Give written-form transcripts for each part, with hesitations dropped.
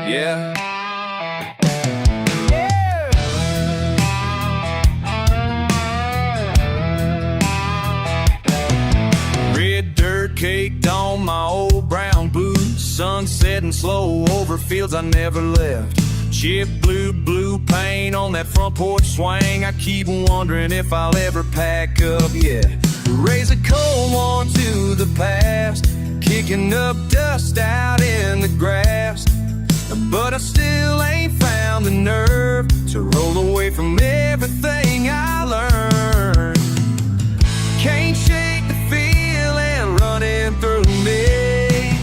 Yeah. Red dirt caked on my old brown boots, sun setting slow over fields I never left. Chip blue paint on that front porch swing. I keep wondering if I'll ever pack up yet. Raise a cold one to the past, kicking up dust out in the grass. But I still ain't found the nerve to roll away from everything I learned. Can't shake the feeling running through me.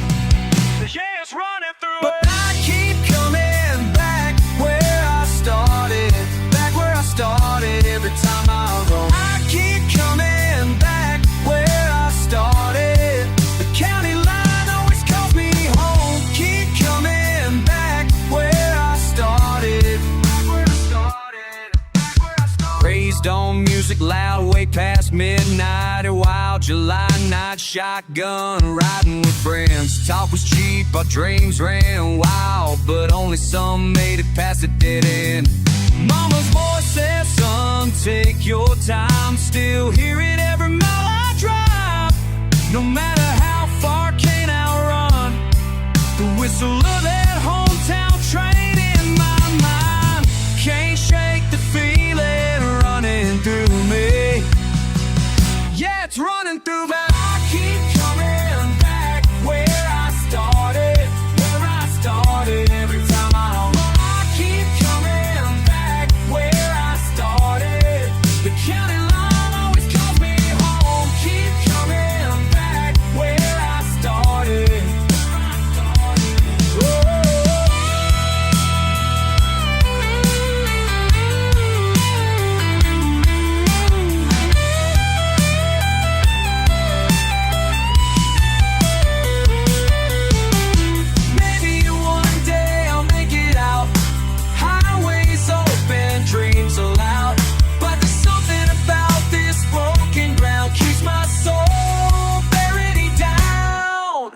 Yeah, it's running through me. But I keep coming back where I started, back where I started every time I roam. I keep coming back where I started. The county line always calls me home. Keep coming back where I started, back where I started, back where I started. Raised on music loud way past midnight, a wild July night, shotgun riding with friends. Talk was cheap, our dreams ran wild, but only some made it past the dead end. Mama's voice says, son, take your time. Still hear it every mile I drive. No matter how far, can't outrun the whistle of that hometown train in my mind. Can't shake the feeling running through me. Yeah, it's running through me. I keep coming back where I started, where I started every time I run. I keep coming back where I started. The county line always calls me home. Keep coming back where I started. Maybe one day I'll make it out. Highways open, dreams aloud. But there's something about this broken ground keeps my soul buried down.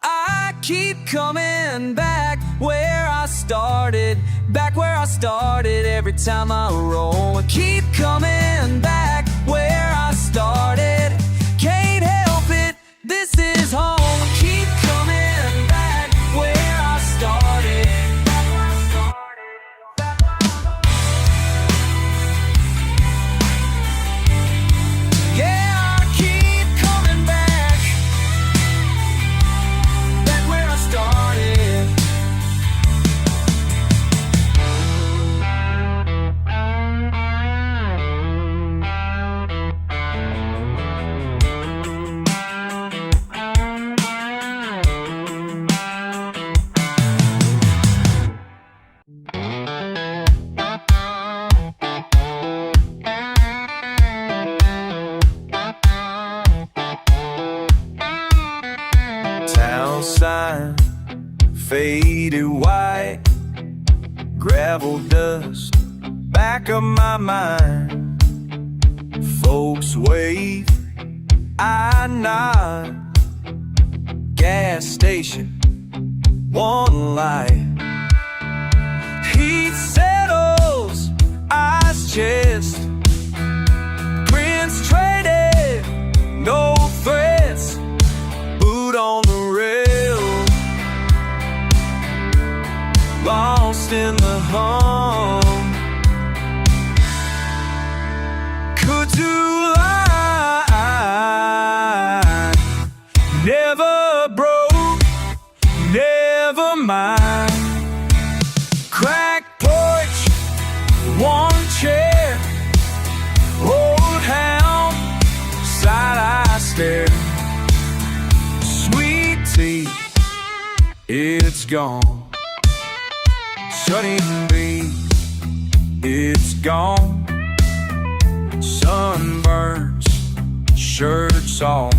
I keep coming back where I started, back where I started every time I roll. I keep coming back where I started. Can't help it, this is home. Keep coming back where I started, back where I started, back where I started. Yeah, I keep coming back, back where I started. Town sign, faded white, gravel dust, back of my mind. Folks wave, I nod. Gas station, one light. Heat settles, ice chest. Prince traded, no threats. Boot on the rail, lost in the hum. Could do line, never broke, never mind. Crack porch, one chair, old hound, side eye stare. Sweet tea, it's gone. Shutting bee, it's gone. Sunburns, shirts off.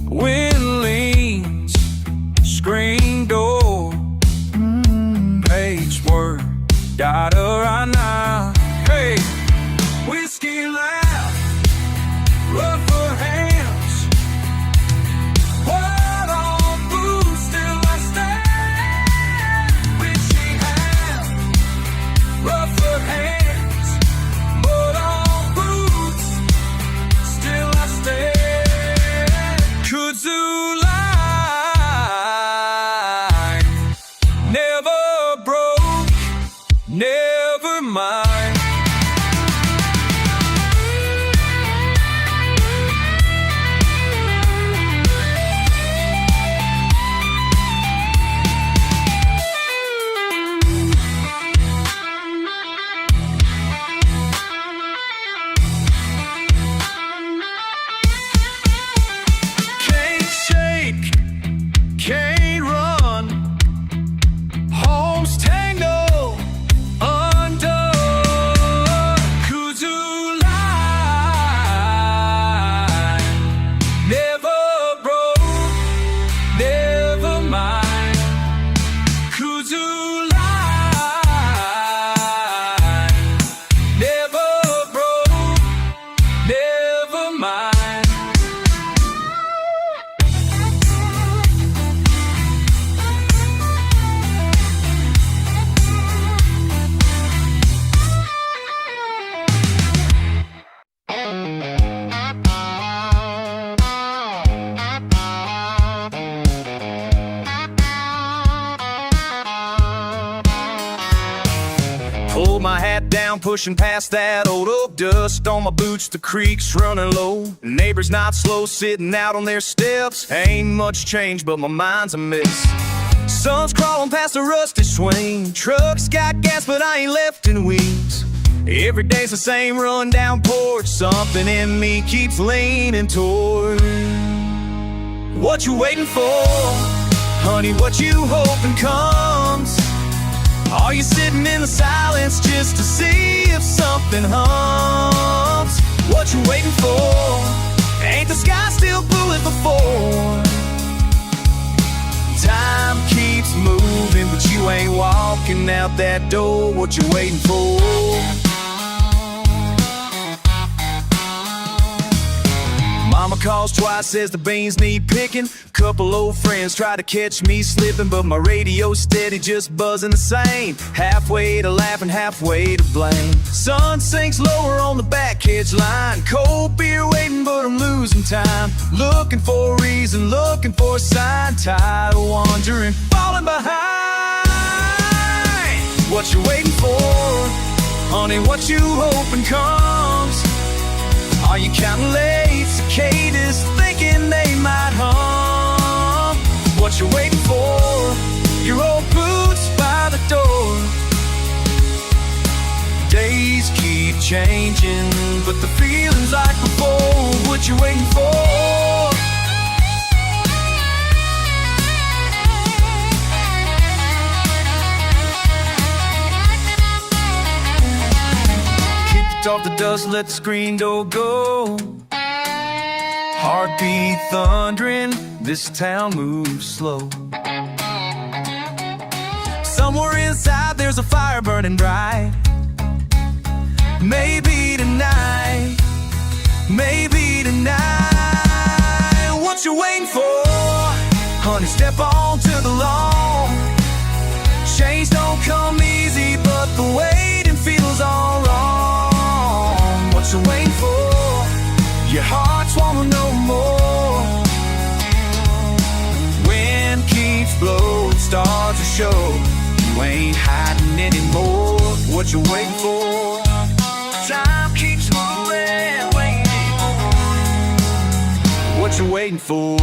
Wind leans, screen door. Page work, got her right now. Hey, whiskey loud, rougher hands. What on booze, still I stand. down, pushing past that old oak. Dust on my boots, the creek's running low. Neighbors not slow, sitting out on their steps. Ain't much change, but my mind's a mess. Sun's crawling past a rusty swing. Truck's got gas, but I ain't left in weeks. Every day's the same run-down porch. Something in me keeps leaning toward. What you waiting for? Honey, what you hoping comes? Are you sitting in the silence just to see if something hums? What you waiting for? Ain't the sky still blue as before? Time keeps moving, but you ain't walking out that door. What you waiting for? Mama calls twice, says the beans need picking. Couple old friends try to catch me slipping, but my radio's steady, just buzzing the same. Halfway to laughing, halfway to blame. Sun sinks lower on the back hedge line. Cold beer waiting, but I'm losing time. Looking for a reason, looking for a sign. Tired of wandering, falling behind. What you waiting for? Honey, what you hoping comes? Are you counting late cicadas, thinking they might hum? What you waiting for? Your old boots by the door. Days keep changing, but the feeling's like before. What you waiting for? Off the dust, let the screen door go. Heartbeat thundering, this town moves slow. Somewhere inside there's a fire burning bright. Maybe tonight, maybe tonight. What you waiting for? Honey, step onto the lawn. Change don't come easy, but the waiting feels all wrong. What you waiting for? Your hearts wanna know more. Wind keeps blowing, stars to show. You ain't hiding anymore. What you waiting for? Time keeps moving, waiting. What you waiting for?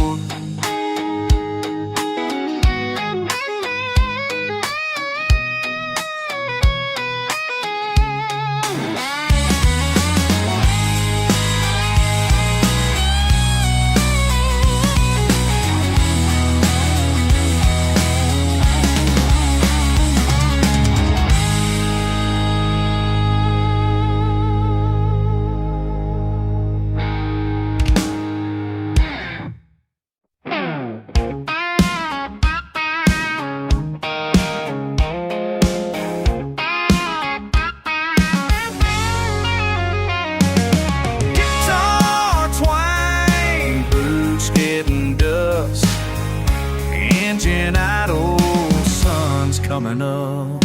Coming up.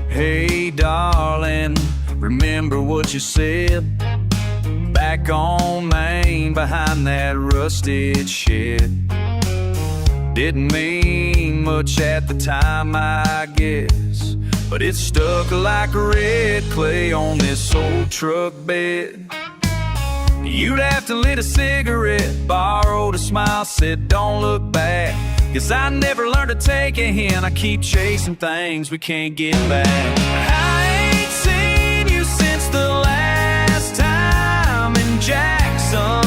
Hey darling, remember what you said back on Main behind that rusted shed. Didn't mean much at the time, I guess, but it stuck like red clay on this old truck bed. You'd have to lit a cigarette, borrowed a smile, said don't look back. Guess I never learned to take a hint. I keep chasing things we can't get back. I ain't seen you since the last time in Jackson.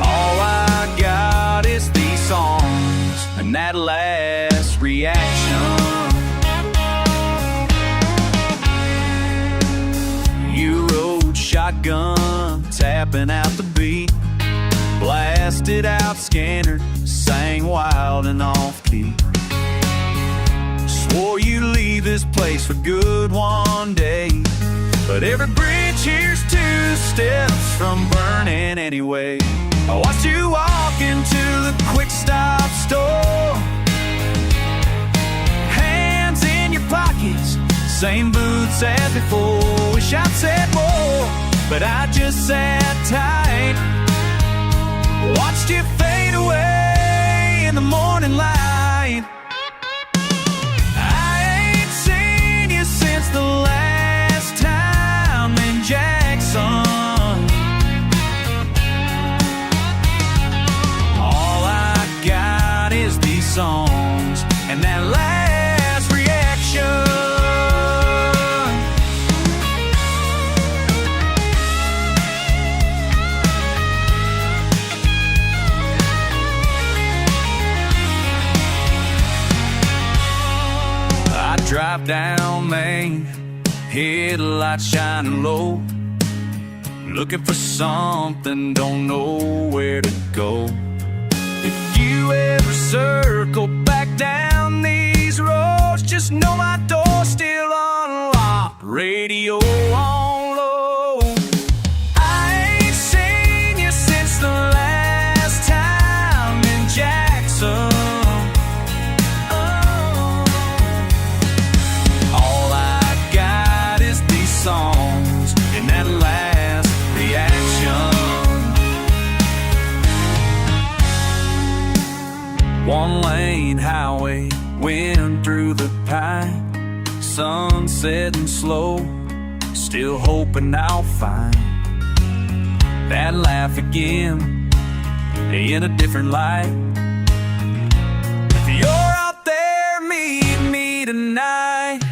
All I got is these songs and that last reaction. You rode shotgun, tapping out the beat. Blasted out Scanner, sang wild and off-key. Swore you'd leave this place for good one day, but every bridge here's 2 steps from burning anyway. I watched you walk into the quick stop store, hands in your pockets, same boots as before. Wish I'd said more, but I just sat tight. Watched you fade away in the morning light. songs and that last reaction. I drive down Main, headlights shining low, looking for something, don't know where to go. If you ever circle back down these roads, just know my door's still unlocked, radio on low. I ain't seen you since the last time in Jackson. All I got is these songs and that last reaction. One-lane highway, wind through the pine, sun setting slow, still hoping I'll find that laugh again in a different light. If you're out there, meet me tonight.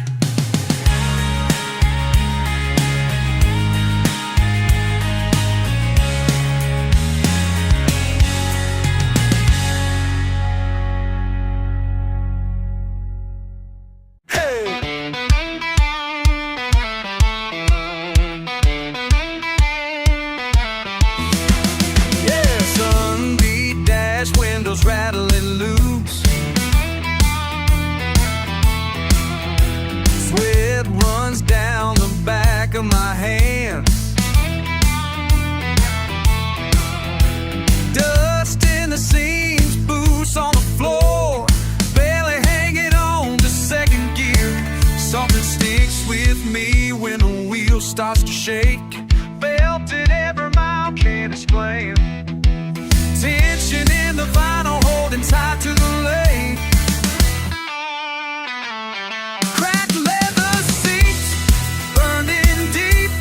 Windows rattling loose, sweat runs down the back of my hands, dust in the seams, boots on the floor, barely hanging on to second gear. Something sticks with me when the wheel starts to shake, belted every mile, can't explain. Tension in the vinyl holding tight to the lake. Cracked leather seats, burning deep.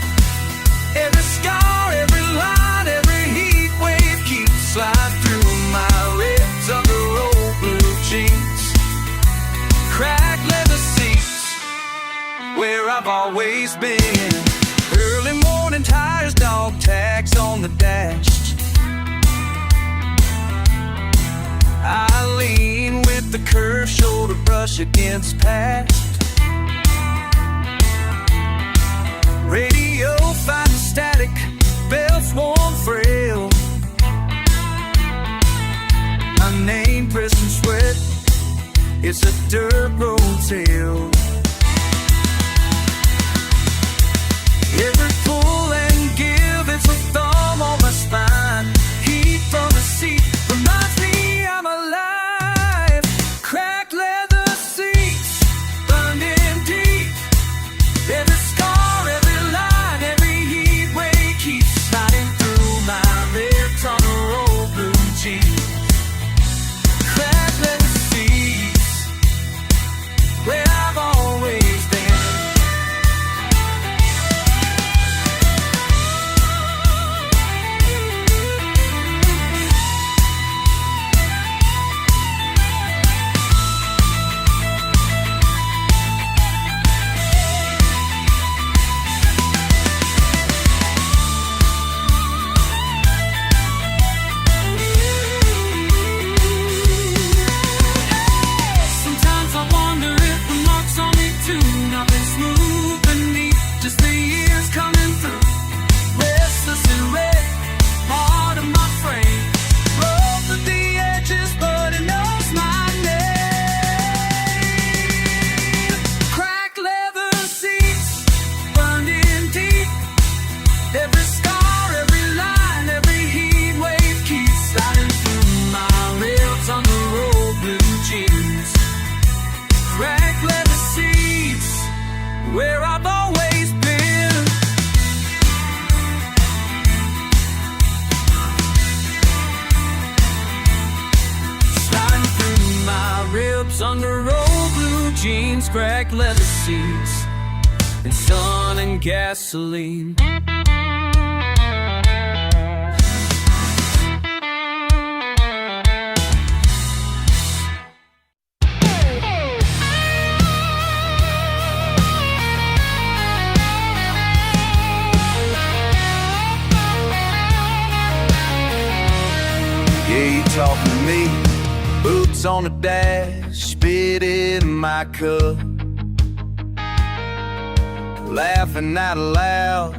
Every scar, every line, every heat wave keeps sliding through my ribs under old blue jeans. Cracked leather seats, where I've always been. Early morning tires, dog tags on the dash. I lean with the curved shoulder brush against past. Radio fighting static, belts warm frail. My name pressing sweat, it's a dirt road tale. Every pull and give, it's a thumb on my spine. Heat from the seat reminds me I'm alive. Cracked leather seats, burned in deep. Every scar, every line, every heat wave keeps sliding through my ribs on the old blue jeans. Cracked leather seats, where I've always been. Where I've always been. Sliding through my ribs under old blue jeans, cracked leather seats, and sun and gasoline. Yeah, you talking to me. Boots on the dash, spit in my cup, laughing out loud,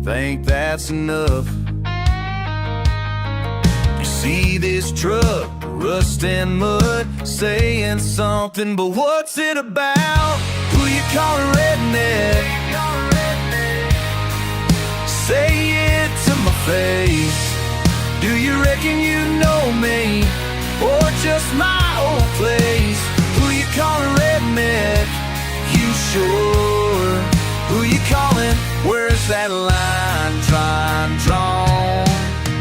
think that's enough. You see this truck, rust and mud, saying something, but what's it about? Who you call a redneck? Say it to my face. Do you reckon you know me, or just my old place? Who you call a redneck? You sure? Who you calling? Where's that line drawn?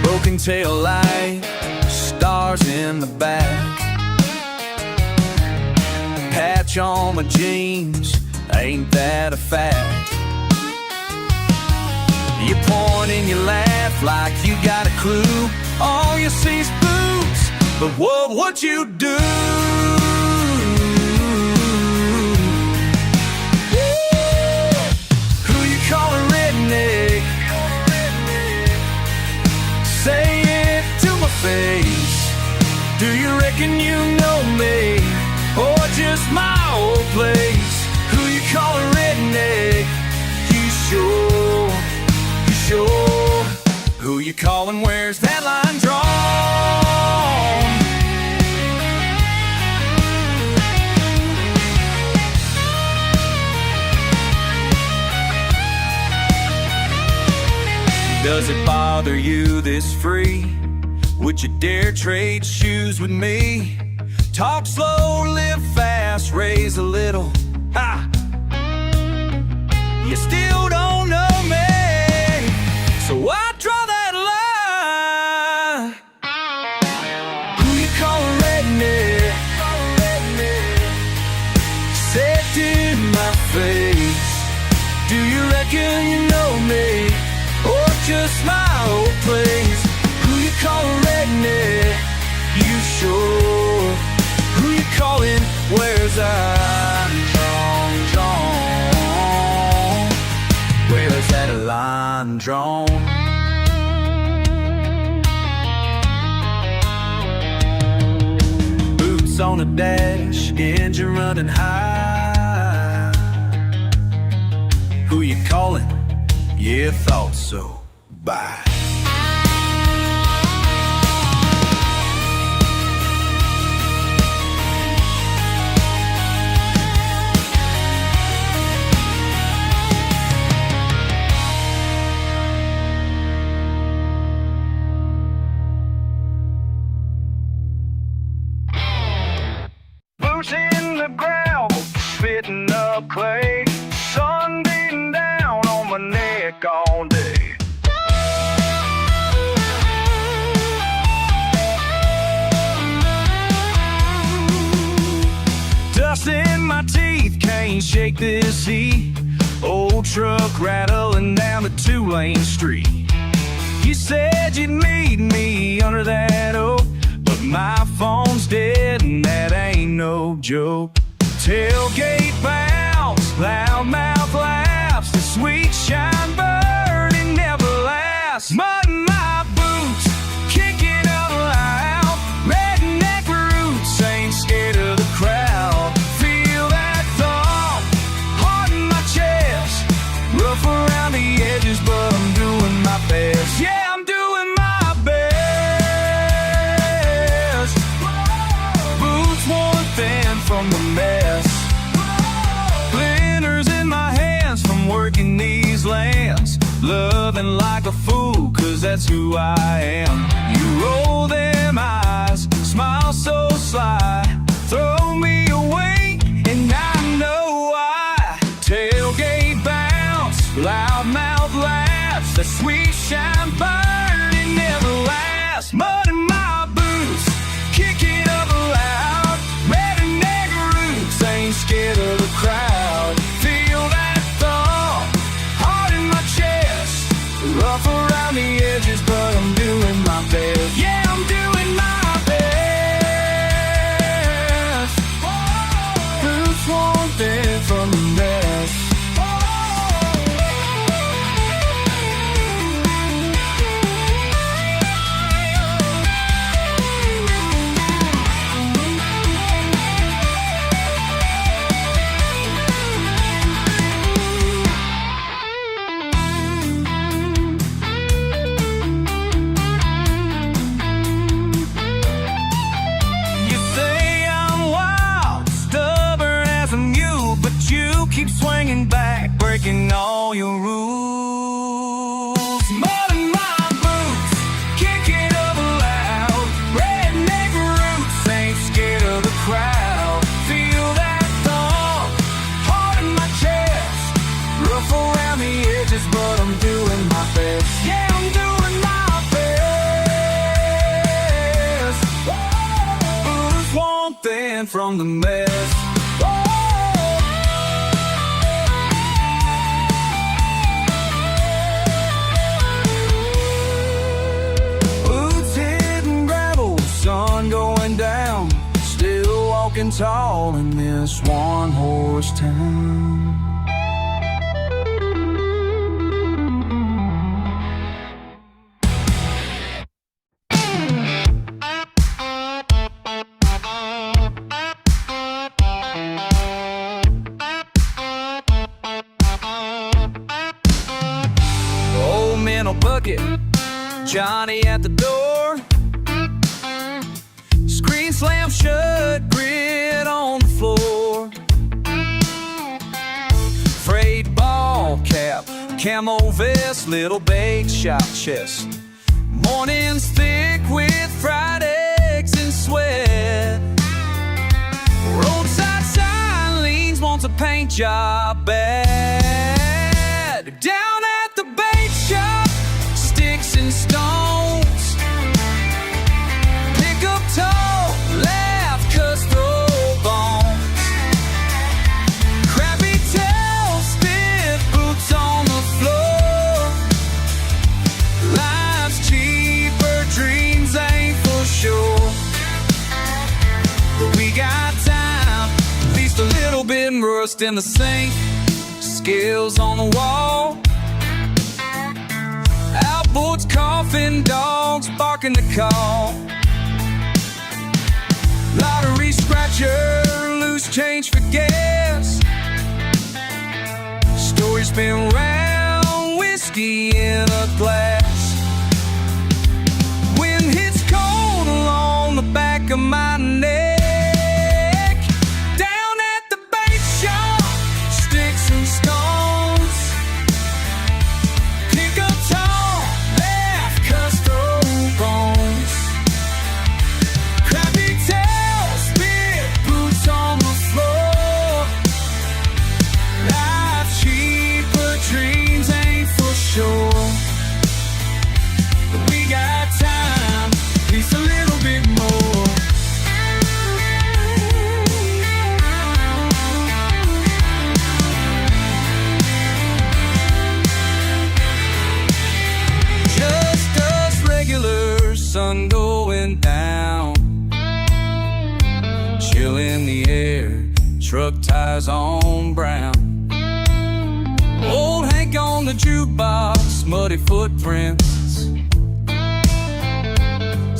Broken tail light, stars in the back, patch on my jeans, ain't that a fact? You point and you laugh like you got a clue. All you see's boots, but what would you do? Who you call a redneck? Say it to my face. Do you reckon you know me, or just my old place? Who you call a redneck? You sure? You sure? Who you calling? Where's that line drawn? Does it bother you this free? Would you dare trade shoes with me? Talk slow, live fast, raise a little. Ha! You still don't know me, so I draw that line. Who you call a redneck? Say it to my face. Do you reckon you know me, or just my old place? Who you call a redneck? You sure? Who you calling? Where's that line drawn? Where's that line drawn? Boots on the dash, engine running high. Who you calling? Yeah, thought so. Bye. Boots in the ground, spitting up clay, sun beating down on my neck all day. Dust in my teeth, can't shake this heat. Old truck rattling down the two-lane street. You said you'd meet me under that oak, but my phone's dead and that ain't no joke. Tailgate bounce, loudmouth laughs, the sweet shine burning never lasts. Mud in my boots, kicking up loud. Redneck roots, ain't scared of the crowd. Feel that thump, heart in my chest. Rough around the edges, but I'm doing my best. Yeah, I'm doing my best. Boots worn thin from the mess. Splinters in my hands from working these lands. Loving like a fool, cause that's who I am. You roll them eyes, smile so sly, throw me away, and I know why. Tailgate bounce, loudmouth laughs, the sweet shine burning never lasts. Mud in my boots, kick it up loud. Redneck roots, ain't scared of the crowd. Feel that thump, heart in my chest. Rough around the edges, but I'm doing my best. Yeah, I'm doing my best. from the mess. Boots hitting gravel, sun going down, still walking tall in this one-horse town. Bucket, Johnny at the door. Screen slam shut, grit on the floor. Frayed ball cap, camo vest, little baked shop chest. Mornings thick with fried eggs and sweat. Roadside sign leans, wants a paint job bad. Down at the bait shop, sticks and stones. Pick up tall, laugh, cuss, throw bones. Crappy tail, stiff boots on the floor. Life's cheaper, dreams ain't for sure. But we got time, at least a little bit. Rust in the sink, skills on the wall. Outboards coughing, dogs barking the call. Lottery scratcher, loose change for gas. Story spin round, whiskey in a glass. Wind hits cold along the back of my neck. Down at the bait shop, sticks and stones. Pick up tall, laugh, cuss, throw bones. Crappy tail, spit, boots on the floor. Life cheaper, dreams ain't for sure. But we got time, at least a little bit more. Just us regulars, sun going down. Chill in the air, truck tires on brown. Old Hank on the jukebox, muddy footprints.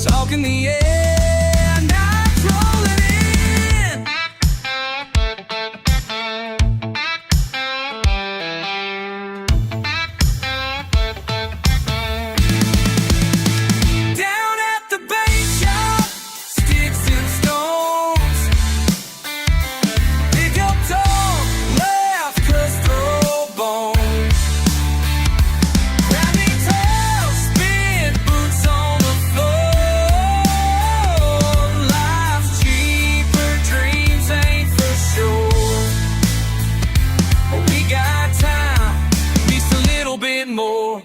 Talk in the air, nights rolling in. Down at the bait shop, sticks and stones. Pick up tall, laugh, cuss, throw bones. Crappy tail, spin, boots on the floor. Life's cheaper, dreams ain't for sure. But we got time, at least a little bit more.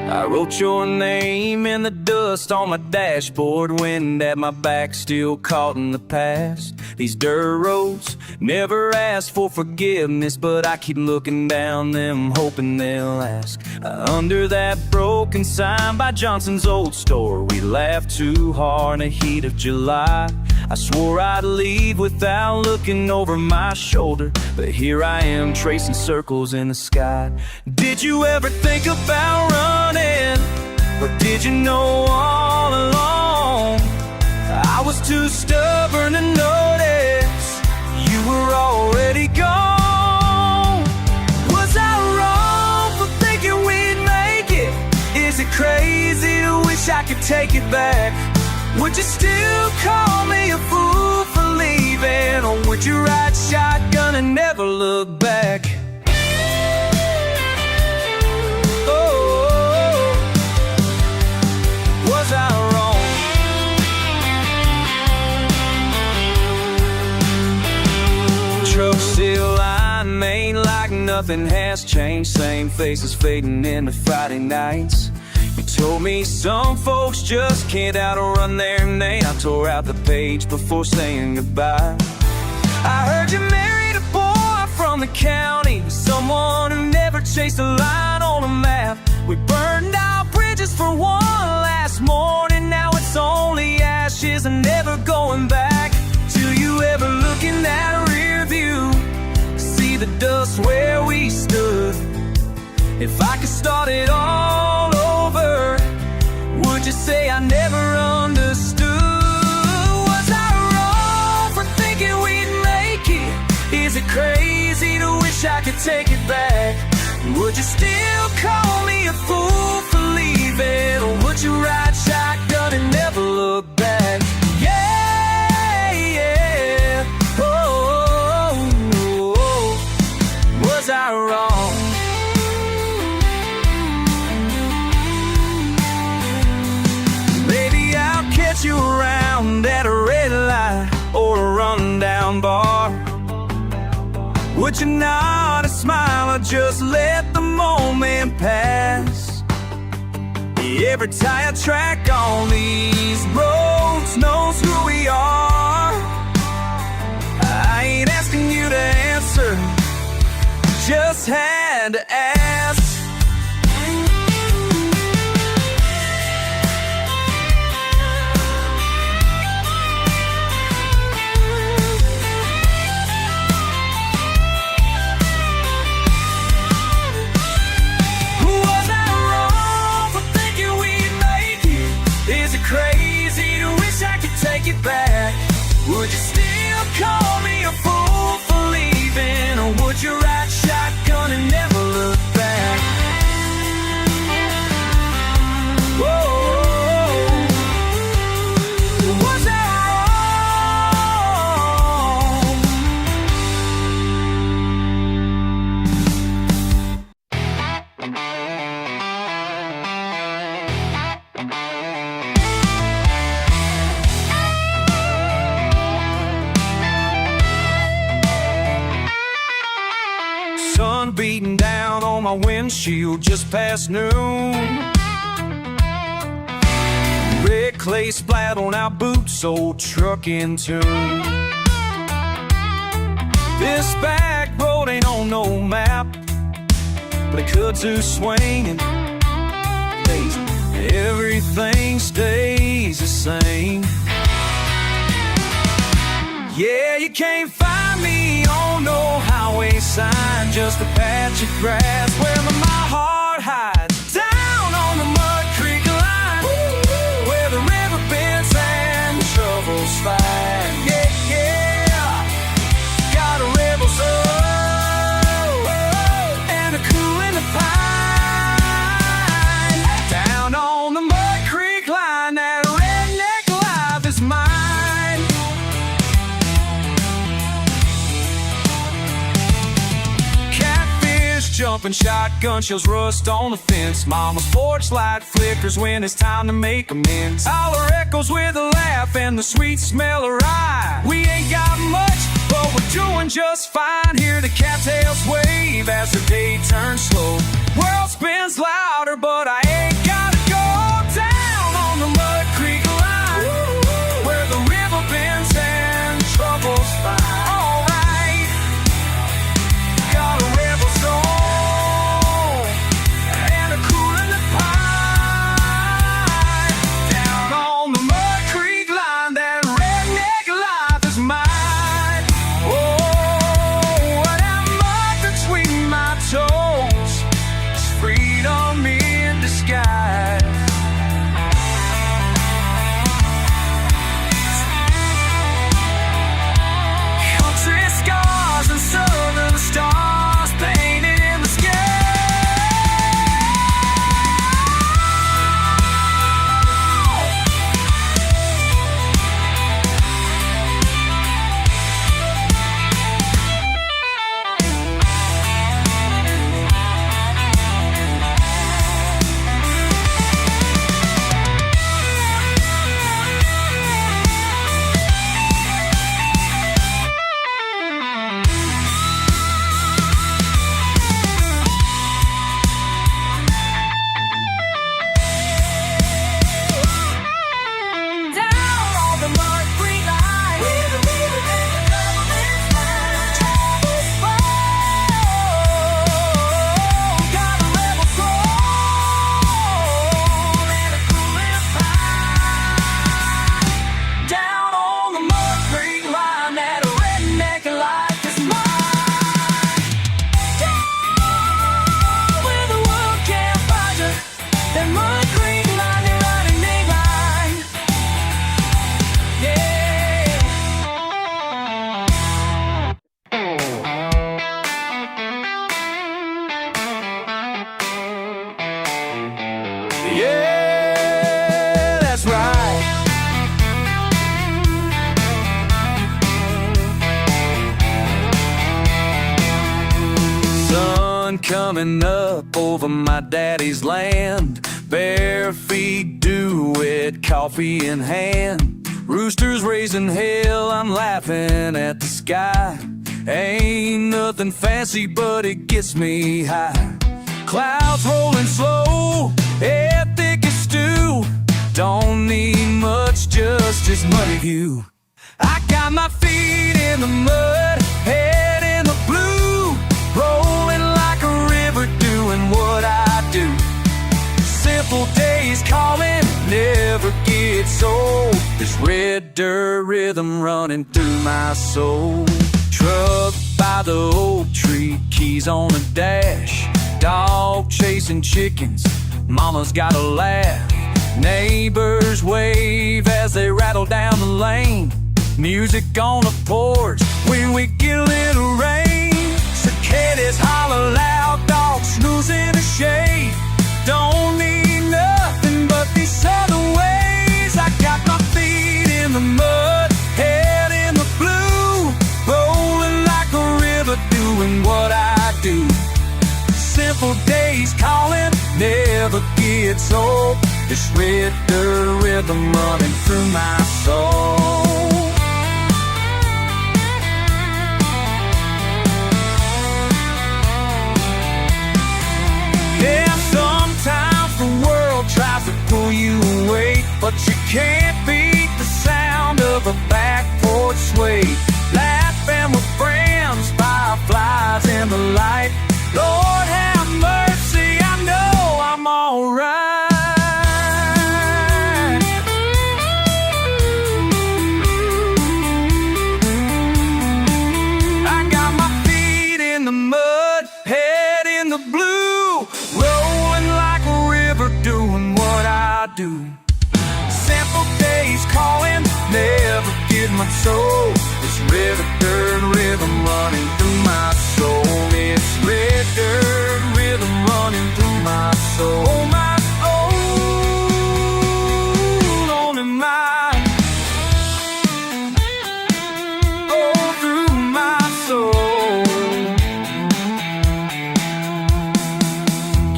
I wrote your name in the dust on my dashboard, wind at my back, still caught in the past. These dirt roads never ask for forgiveness, but I keep looking down them, hoping they'll ask. Under that broken sign by Johnson's old store, we laughed too hard in the heat of July. I swore I'd leave without looking over my shoulder, but here I am tracing circles in the sky. Did you ever think about running, or did you know all along? I was too stubborn to notice you were already gone. Was I wrong for thinking we'd make it? Is it crazy to wish I could take it back? Would you still call me a fool for leaving, or would you ride shotgun and never look back? nothing has changed. Same faces fading into Friday nights. You told me some folks just can't outrun their name. I tore out the page before saying goodbye. I heard you married a boy from the county, someone who never chased a line on a map. We burned our bridges for one last morning. Now it's only ashes and never going back. Do you ever look in that rear view, see the dust where we stood? If I could start it all over, would you say I never understood? Was I wrong for thinking we'd make it? Is it crazy to wish I could take it back? Would you still call me a fool for leaving? Or would you ride shotgun and never look back? Yeah, yeah, oh, oh, oh. Was I wrong? You around at a red light or a rundown bar. Would you nod and smile or just let the moment pass? Every tire track on these roads knows who we are. I ain't asking you to answer, just had to ask. Crazy to wish I could take it back. Would you still call me a fool for leaving? Or would you ride shotgun and never look back? Whoa, was I sun beating down on my windshield just past noon. Red clay splat on our boots, old truck in tune. This back road ain't on no map, but it kudzu swinging. Everything stays the same. Yeah, you can't find me on no highway sign, just a patch of grass where my heart hides. Down on the Mud Creek line, where the river bends and troubles fight. Yeah, yeah, got a rebel soul and a cool in the pine. Down on the Mud Creek line, that redneck life is mine. Jumping shotgun shells rust on the fence. Mama's porch light flickers when it's time to make amends. Holler echoes with a laugh and the sweet smell of rye. We ain't got much, but we're doing just fine. Hear the cattails wave as the day turns slow. World spins louder, but I ain't gotta go. Down on the Mud Creek line, where the river bends and troubles find. Alright, got a rebel soul. coming up over my daddy's land. Bare feet, do-it, coffee in hand. Roosters raising hell, I'm laughing at the sky. Ain't nothing fancy, but it gets me high. Clouds rolling slow, air thick as stew. Don't need much, just this muddy view. I got my feet in the mud, head in the blue, rolling like a river, doing what I do. Simple days calling, never gets old. This red dirt rhythm running through my soul. Truck by the oak tree, keys on the dash. Dog chasing chickens, mama's got a laugh. Neighbors wave as they rattle down the lane. Music on the porch when we get a little rain. Cicadas holler loud, dogs snooze in the shade. Don't need nothing but these southern ways. I got my feet in the mud, head in the blue, rolling like a river, doing what I do. Simple days calling, never gets old. This red dirt rhythm running through my soul. Yeah, sometimes the world tries to pull you away, but you can't beat the sound of a back porch sway. Laughing with friends, fireflies in the light. Lord have mercy, I know I'm alright. I got my feet in the mud, head in the blue, rolling like a river, doing what I do. Simple days calling, never get my soul. This red dirt rhythm running through my soul. It's red dirt rhythm running through my soul. Oh, my own and mine. Oh, through my soul.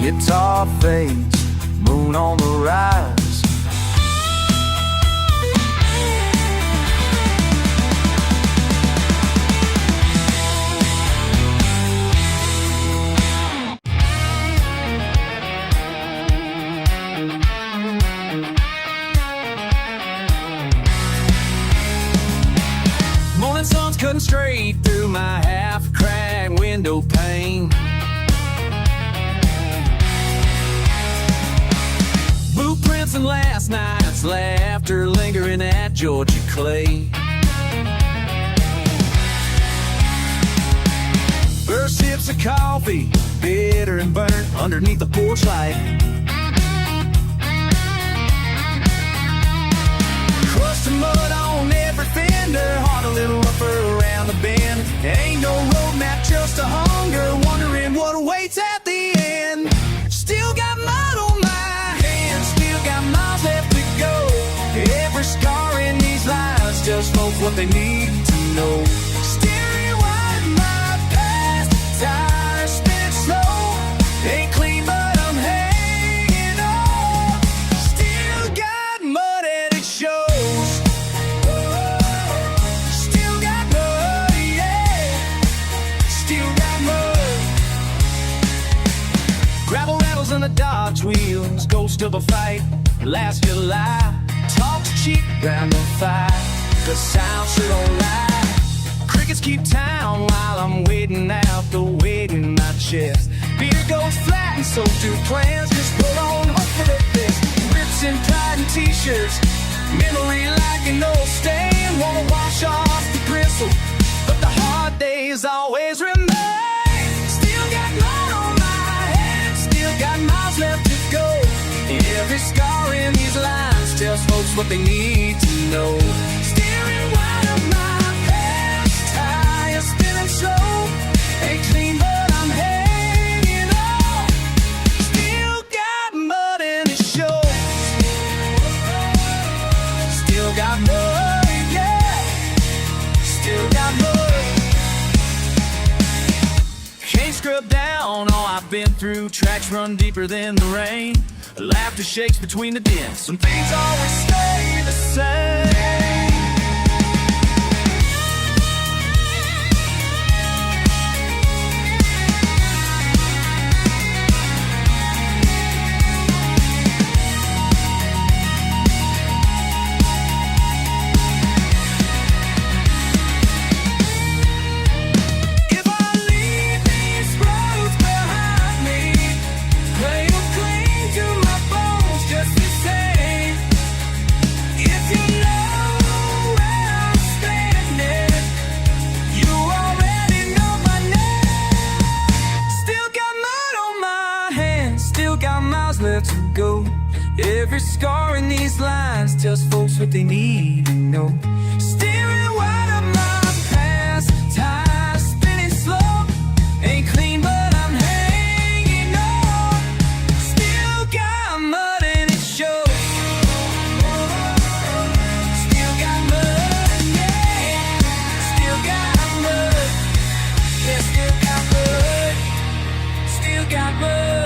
Guitar fades, moon on the rise. Morning sun's cutting straight through my half-cracked window pane. Blueprints and last night's laughter lingering at Georgia clay. First sips of coffee, bitter and burnt underneath the porch light. Crust and mud on every fender, heart a little rougher around the bend. Ain't no road map, just a hunger, wondering what awaits at the end. Still got mud on my hands, still got miles left to go. Every scar in these lines just knows what they need to know. Steering wide my past, tires spinning slow. Ain't clean but I'm hanging on. Still got mud and it shows. Still got mud, yeah. Still got mud. Gravel rattles on the Dodge wheels, ghost of a fight last July. Talks cheap round the fire, the sound sure don't lie. Crickets keep time while I'm waiting out the weight in my chest. Beer goes flat and so do plans, just pull on hope for the best. Rips and pride and t-shirts, memory like an old stain. Wanna wash off the bristle, but the hard days always remain. Still got mud on my head, still got miles left to go. Every scar in these lines tells folks what they need to know. Steering wide of my past, tires spinning slow. Ain't clean but I'm hanging on. Still got mud and it shows. Still got mud, yeah. Still got mud. Can't scrub down. All I've been through, tracks run deeper than the rain. Laughter shakes between the dents, some things always stay the same. Left to go. Every scar in these lines tells folks what they need to know. Steering wide of my past, time spinning slow. Ain't clean, but I'm hanging on. Still got mud and it shows. Still got mud, yeah. Still got mud, yeah. Still got mud, still got mud.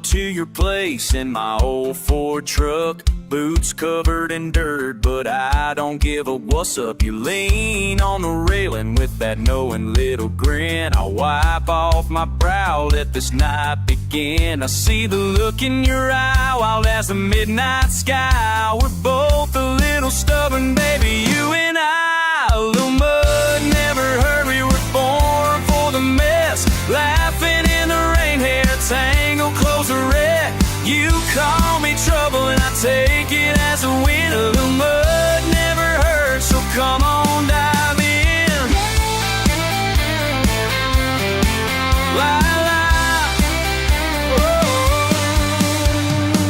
To your place in my old Ford truck, boots covered in dirt, but I don't give a what's up. You lean on the railing with that knowing little grin. I'll wipe off my brow, let this night begin. I see the look in your eye, wild as the midnight sky. We're both a little stubborn, baby, you and I. A little mud never hurt, we were born for the mess. Laughing in the rain, hair tangled, clothes a wreck. You call me trouble and I take it as a win. A little mud never hurts, so come on, dive in. La la, oh.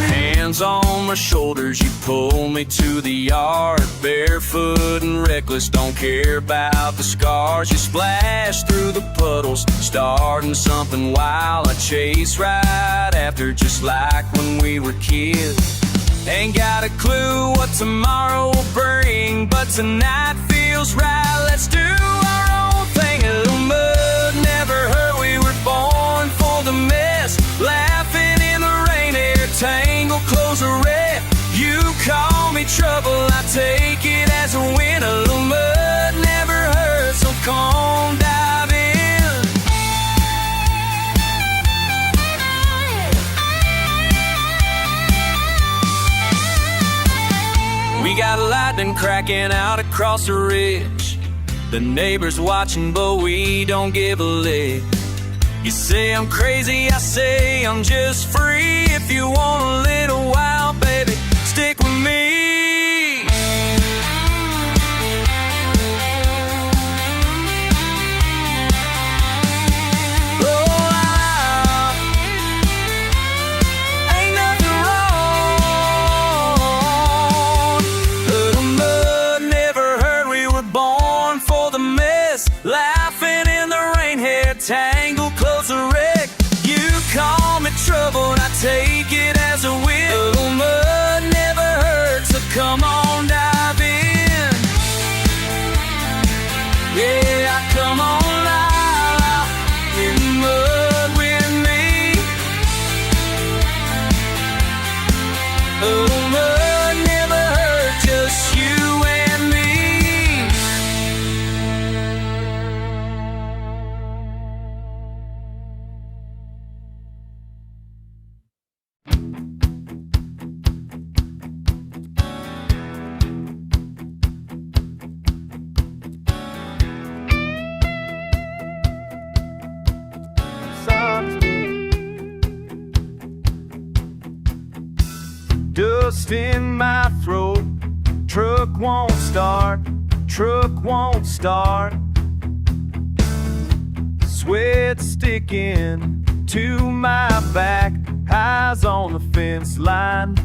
Hands on my shoulders, you pull me to the yard. Barefoot and reckless, don't care about the scars. You splash through the puddles, starting something wild. I chase right after, just like when we were kids. Ain't got a clue what tomorrow will bring, but tonight feels right. Let's do our own thing. A little mud never hurt, we were born for the mess. Laughing in the rain, hair tangled, clothes a wreck. You call me trouble, I take it as a win. A little mud never hurts, so come dive in. We got lightning cracking out across the ridge. The neighbors watching, but we don't give a lick. You say I'm crazy, I say I'm just free. If you want a little while, baby, stick with me. Ain't nothing wrong. Little mud never hurt, we were born for the mess. Laughing in the rain, hair tangled, clothes a wreck. You call me trouble and I take it as a win. Little mud never hurts, so come on, dive in. Yeah, come on, lie in the mud with me. Little mud never hurts, just you and me. Dust in my throat, truck won't start, truck won't start. Sweat sticking to my back, eyes on the fence line.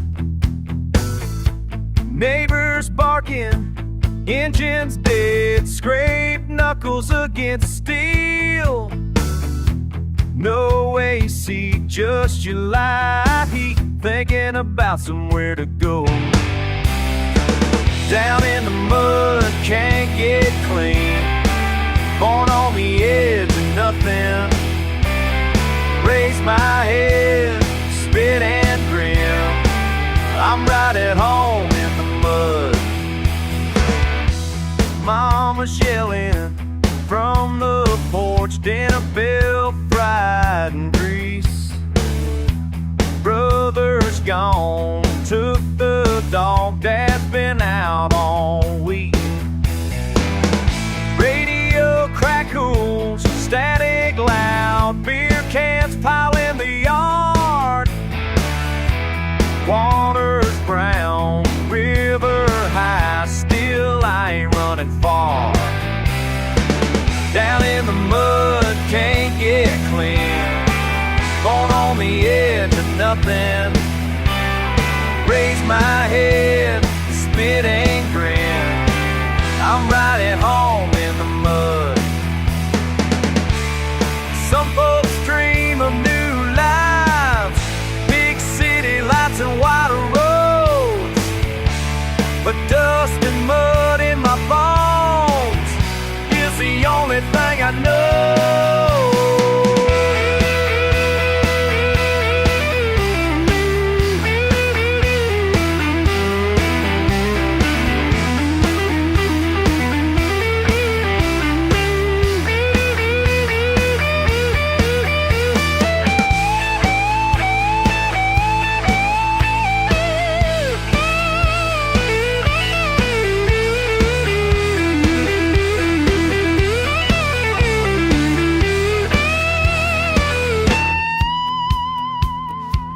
Neighbors barking, engines dead, scrape knuckles against steel. No AC, just July heat, thinking about somewhere to go. Down in the mud, can't get clean, born on the edge of nothing. Raise my head, spit and grin, I'm right at home in the mud. Mama's yelling from the porch, dinner bell, fried and grease. Brother's gone, took the dog, dad's been out all week. Radio crackles, static loud, beer cans pile in the yard. Water's brown, river high, still I ain't running far. Down in the mud, can't get clean, born on the edge of nothing. Raise my head, spit and grin, I'm right at home in the mud. Some folks dream of new lives, big city lights and wider roads, but dust and mud in my bones is the only thing I know.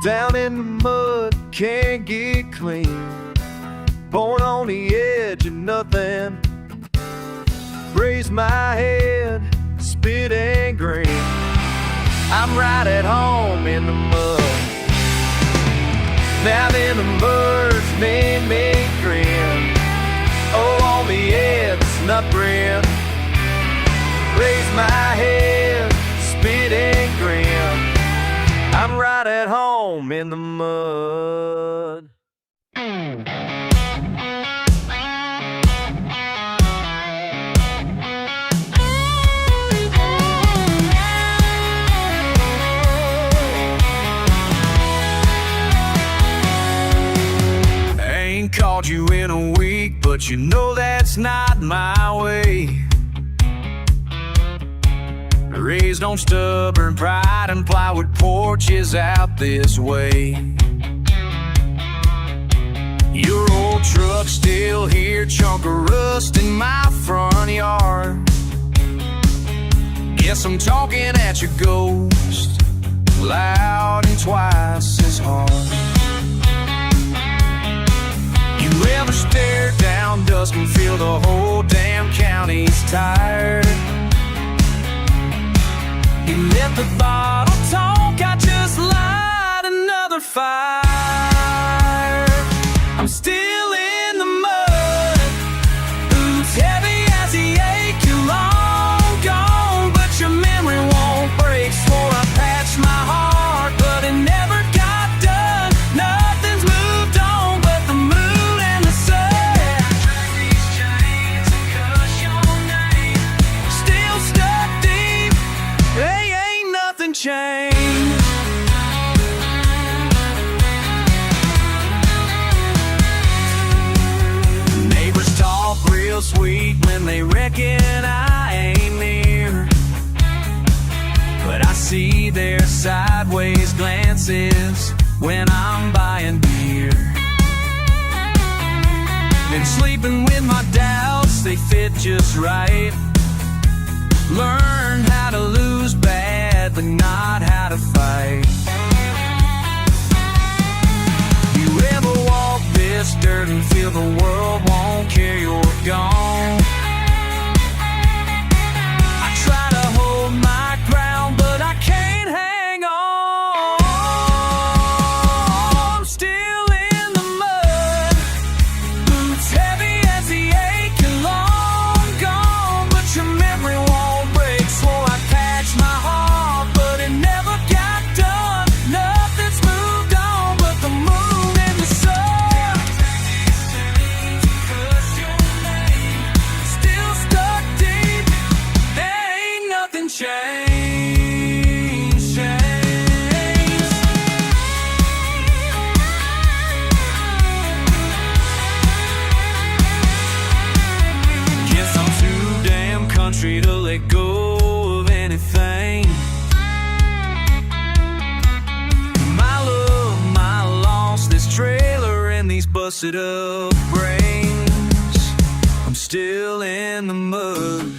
Down in the mud, can't get clean, born on the edge of nothing. Raise my head, spit and grin, I'm right at home in the mud. Now then the birds made me grin, oh on the edge, nut brim. Raise my head, spit and grin, I'm right at home in the mud. Ain't called you in a week, but you know that's not my way. Raised on stubborn pride and plywood porches out this way. Your old truck's still here, chunk of rust in my front yard. Guess I'm talking at your ghost, loud and twice as hard. You ever stare down dusk and feel the whole damn county's tired? You let the bottle talk, I just light another fire. I'm still in the mud, boots heavy as the ache, you're long gone, but your memory won't break. Swore I patched my heart, but it never got done. Nothing's moved on but the moon and the sun. Drag these chains and cuss your name, still stuck deep, hey, ain't nothing changed. Neighbors talk real sweet when they reckon I ain't near, but I see their sideways glances when I'm buying beer. Been sleeping with my doubts, they fit just right. Learn how to lose bad, but not how to fight. You ever walk this dirt and feel the world won't care you're gone? I try to hold my ground, but I can't hang on. busted up brains. I'm still in the mud,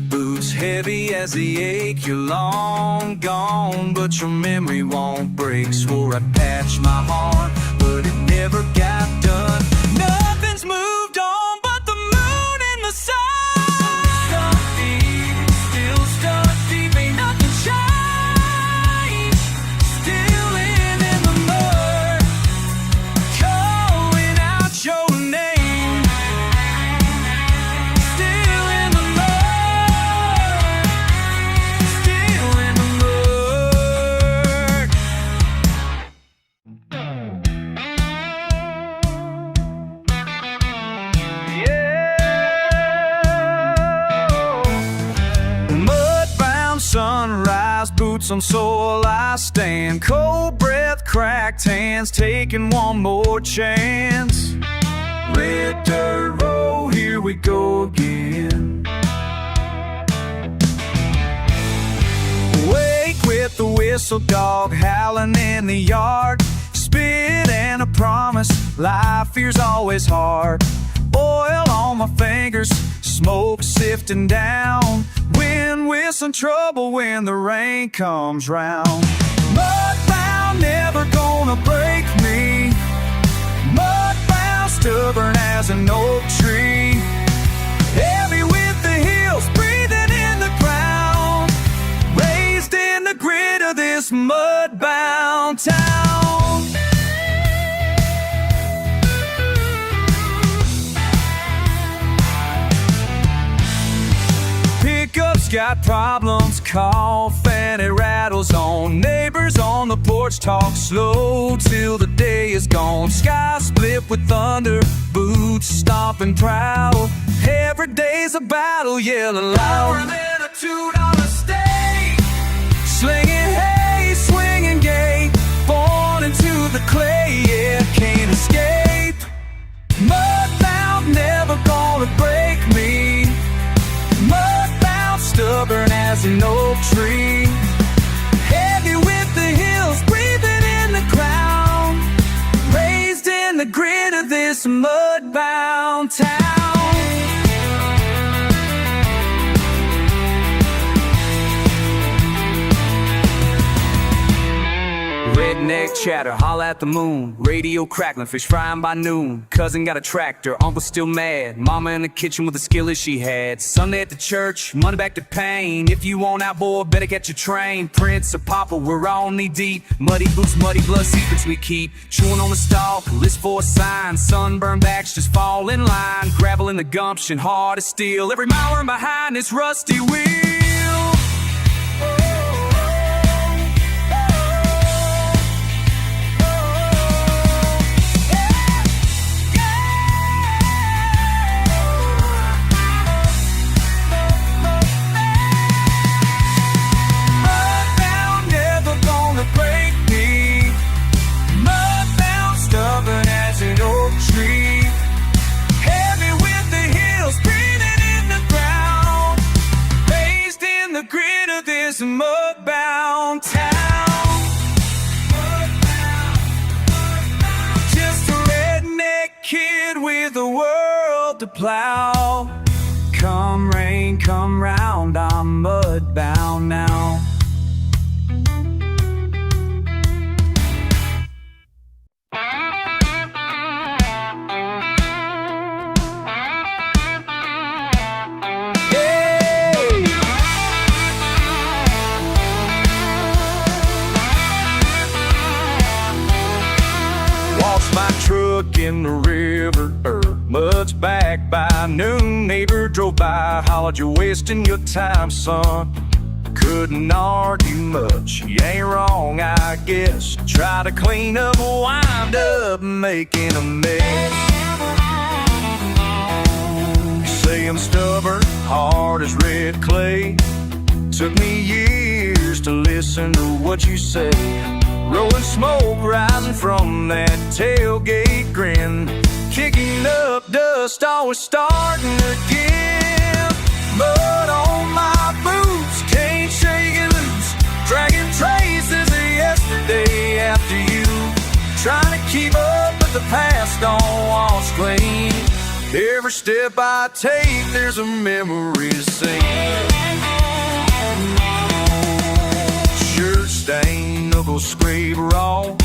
boots heavy as the ache. You're long gone, but your memory won't break. Swore I'd patch my heart, but it never got done. Nothing's moved on but the moon and the sun. Still stuck deep, ain't nothing changed. Still in the mud, calling out your name. Still in the mud, still in the mud. Mudbound sunrise, boots on soil I stand. Cold breath, cracked hands, taking one more chance. Red dirt road, here we go again. Wake with the whistle, dog howling in the yard. Spit and a promise, life here's always hard. Oil on my fingers, smoke sifting down. Wind whistling trouble when the rain comes round. Mudbound, never gonna break me. Mudbound, stubborn as an oak tree. Heavy with the hills, breathing in the ground. Raised in the grit of this mudbound town. Pickup's got problems, cough and it rattles on. Neighbors on the porch talk slow till the day is gone. Sky split with thunder, boots stomping proud. Every day's a battle, yelling louder than a $2 steak. Slinging hay, swinging gate, born into the clay, yeah, can't escape. Mudbound, never gonna break me. Mudbound, stubborn as an oak tree. Heavy with the hills, breathing in the ground. Raised in the grit of this mudbound town. Redneck chatter, holla at the moon. Radio crackling, fish frying by noon. Cousin got a tractor, uncle still mad. Mama in the kitchen with the skillet she had. Sunday at the church, money back to pain. If you want out, boy, better catch your train. Prince or Papa, we're all knee deep. Muddy boots, muddy blood, secrets we keep. Chewing on the stalk, list for a sign. Sunburned backs just fall in line. Gravel in the gumption, hard as steel. Every mile we're behind this rusty wheel. This mudbound town. Just a redneck kid with a world to plow. Come rain, come round, I'm mudbound now. My truck in the river, mud's back by noon. Neighbor drove by, hollered, you're wasting your time, son. Couldn't argue much, you ain't wrong, I guess. Try to clean up, wind up making a mess. Say I'm stubborn, hard as red clay. Took me years to listen to what you say. Rolling smoke rising from that tailgate grin. Kicking up dust, always starting again. Mud on my boots, can't shake it loose. Dragging traces of yesterday after you. Trying to keep up with the past past don't wash clean. Every step I take, there's a memory to sing. Shirt stain, knuckles scrape raw.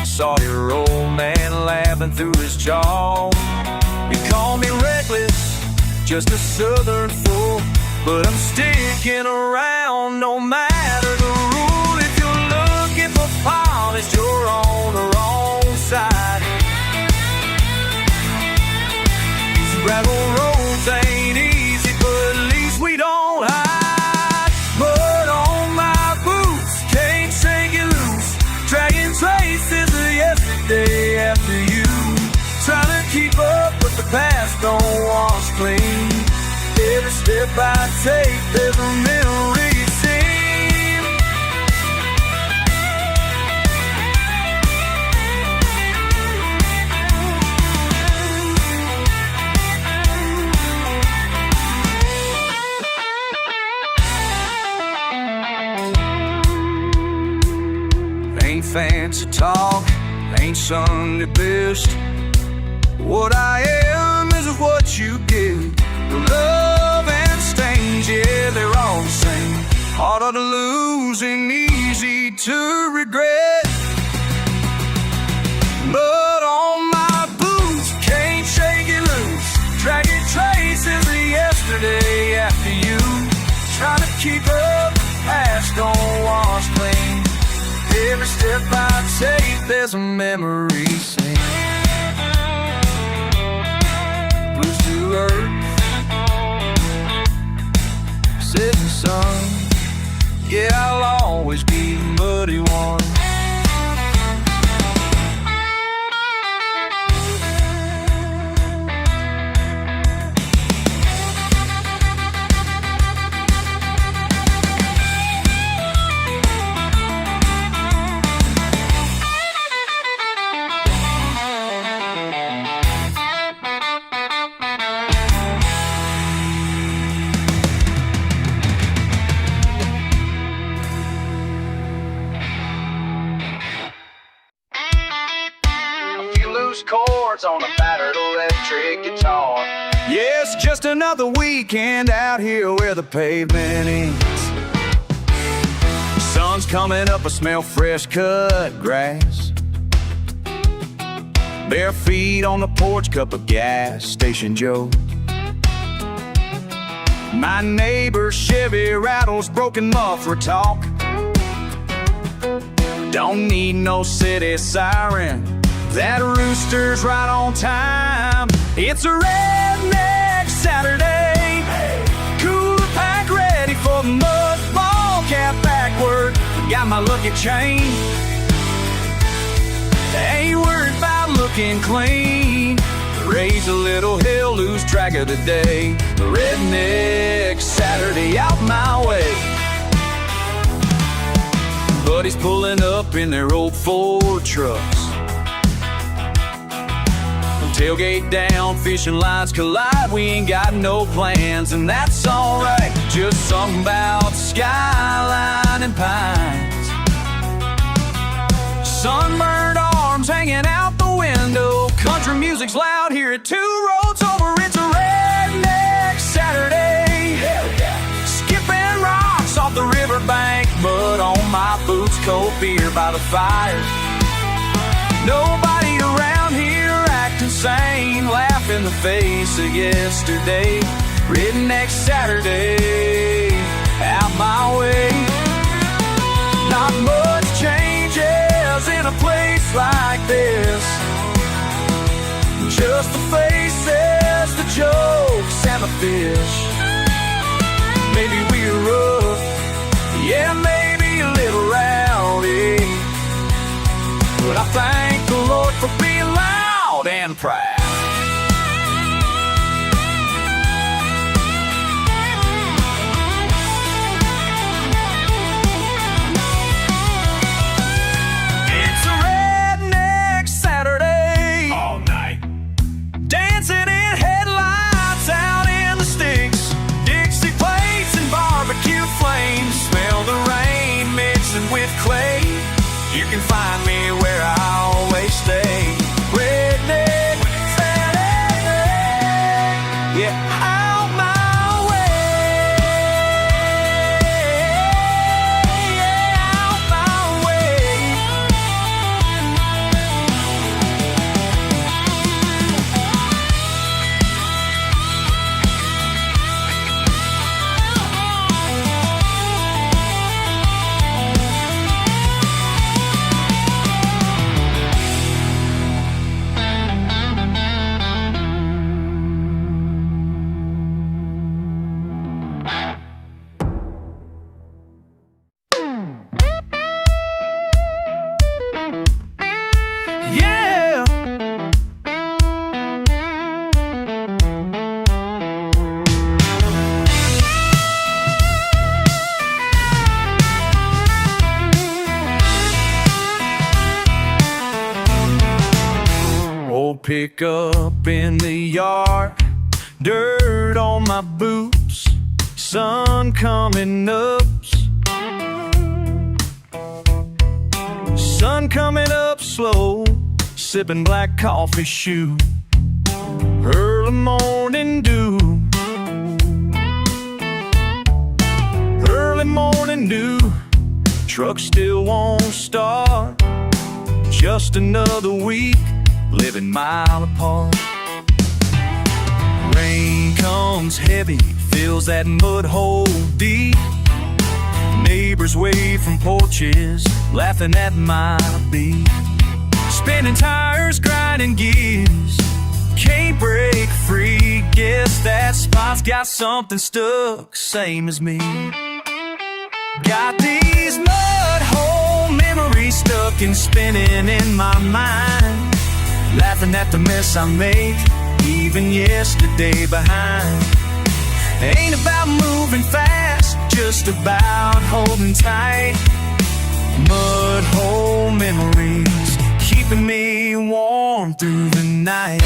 Saw your old man laughing through his jaw. You call me reckless, just a southern fool, but I'm sticking around no matter the rule. If you're looking for polish, you're on the wrong side. These gravel roads ain't easy, but at least we don't hide. Mud on my boots, can't shake it loose, dragging traces of yesterday after you. Trying to keep up, but the past don't wash clean. Every step I take, there's a memory to sing. Ain't fancy talk, ain't Sunday best. What I am is what you give. Love and stains, yeah, they're all the same. Hard to lose and easy to regret. Mud on my boots, can't shake it loose, dragging traces of yesterday after you. Trying to keep up, past don't wash clean. Every step I take, there's a memory sing. Blues to earth, setting sun. Yeah, I'll always be the muddy one. Chords on a battered electric guitar. Yes, just another weekend out here where the pavement ends. Sun's coming up, I smell fresh cut grass. Bare feet on the porch, cup of gas station Joe. My neighbor's Chevy rattles broken muffler talk. Don't need no city siren, that rooster's right on time. It's a Redneck Saturday. Cooler pack ready for the mud ball, cap backward. Got my lucky chain. Ain't worried about looking clean. Raise a little hell, lose track of the day. The Redneck Saturday out my way. Buddies pulling up in their old Ford trucks. Tailgate down, fishing lines collide. We ain't got no plans, and that's alright. Just something about the skyline and pines. Sunburned arms hanging out the window. Country music's loud here at 2 roads over. It's a Redneck Saturday. Skipping rocks off the riverbank. Mud on my boots, cold beer by the fire. Nobody around here acting sane, laugh in the face of yesterday. Redneck Saturday, out my way. Not much changes in a place like this. Just the faces, the jokes, and the fish. Maybe we're rough, yeah, maybe a little rowdy, but I thank the Lord for being loud and proud. It's a Redneck Saturday. All night. Dancing in headlights out in the sticks. Dixie plates and barbecue flames. Smell the rain mixing with clay. You can find me where I always stay. Redneck Pickup in the yard, dirt on my boots, sun coming up. Sun coming up slow, sipping black coffee shoe, early morning dew. Early morning dew, truck still won't start. Just another week, living mile apart. Rain comes heavy, fills that mud hole deep. Neighbors wave from porches, laughing at my beat. Spinning tires, grinding gears, can't break free. Guess that spot's got something stuck, same as me. Got these mud hole memories stuck and spinning in my mind, laughing at the mess I made, even yesterday behind. Ain't about moving fast, just about holding tight. Mud hole memories, keeping me warm through the night.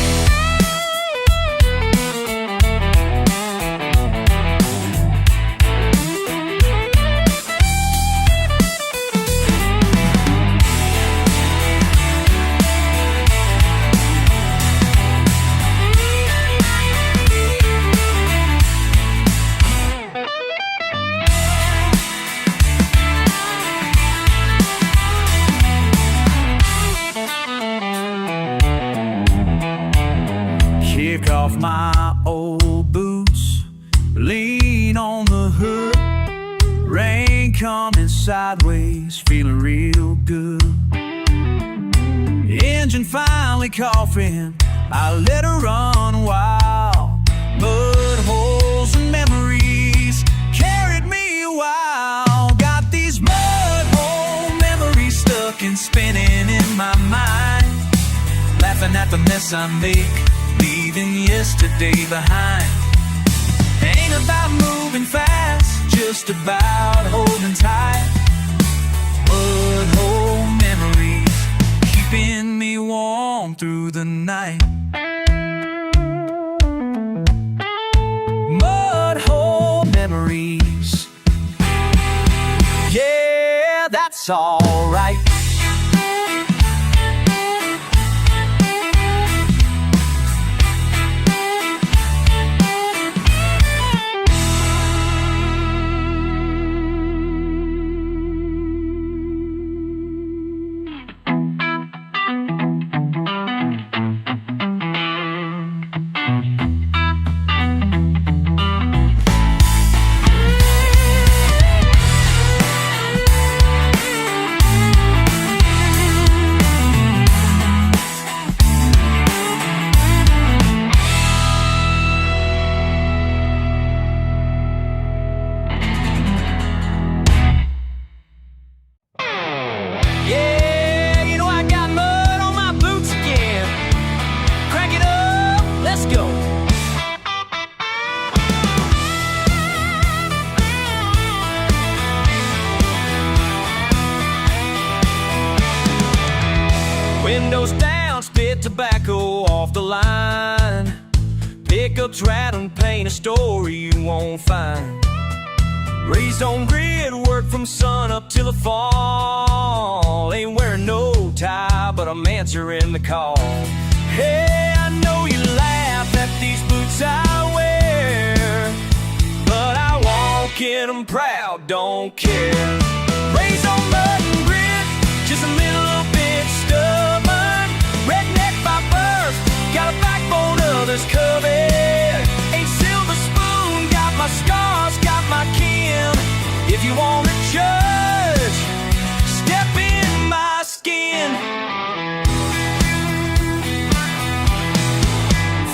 Kick off my old boots, lean on the hood. Rain coming sideways, feeling real good. Engine finally coughing, I let her run wild. Mud holes and memories carried me a while. Got these mud hole memories stuck and spinning in my mind, laughing at the mess I make, leaving yesterday behind. Ain't about moving fast, just about holding tight. Mud hole memories, keeping me warm through the night. Mud hole memories, yeah, that's alright. Windows down, spit tobacco off the line. Pickups rattling, paint a story you won't find. Raised on grid, work from sun up till the fall. Ain't wearing no tie, but I'm answering the call. Hey, I know you laugh at these boots I wear, but I walk in them proud, don't care. Raised on mud and grit, just a little bit stubborn. Redneck by birth, got a backbone others covet. Ain't silver spoon, got my scars, got my kin. If you wanna judge, step in my skin.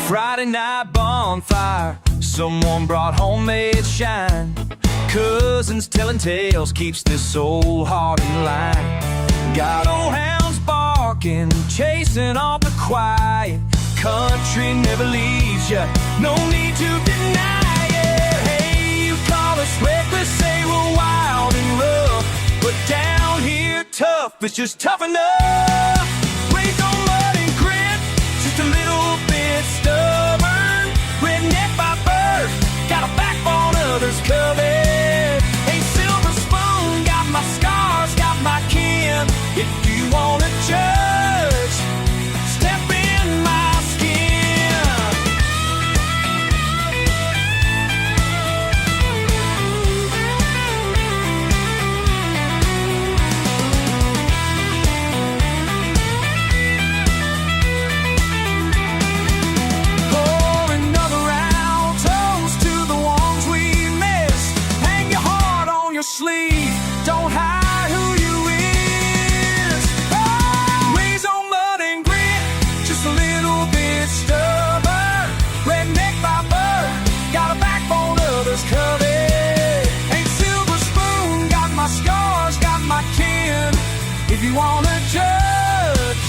Friday night bonfire, someone brought homemade shine. Cousins telling tales keeps this old heart in line. Got old hounds barking, chasing off the quiet. Country never leaves ya, no need to deny it. Hey, you call us reckless, say we're wild and rough, but down here tough, it's just tough enough. Raised on mud and grit, just a little covet. Ain't silver spoon, got my scars, got my kin. If you wanna judge, step in my skin. Pour another round, toast to the ones we missed. Hang your heart on your sleeve, don't hide who you is. Raised on mud and grit, just a little bit stubborn. Redneck by birth, got a backbone others covet. Ain't silver spoon, got my scars, got my kin. If you wanna judge,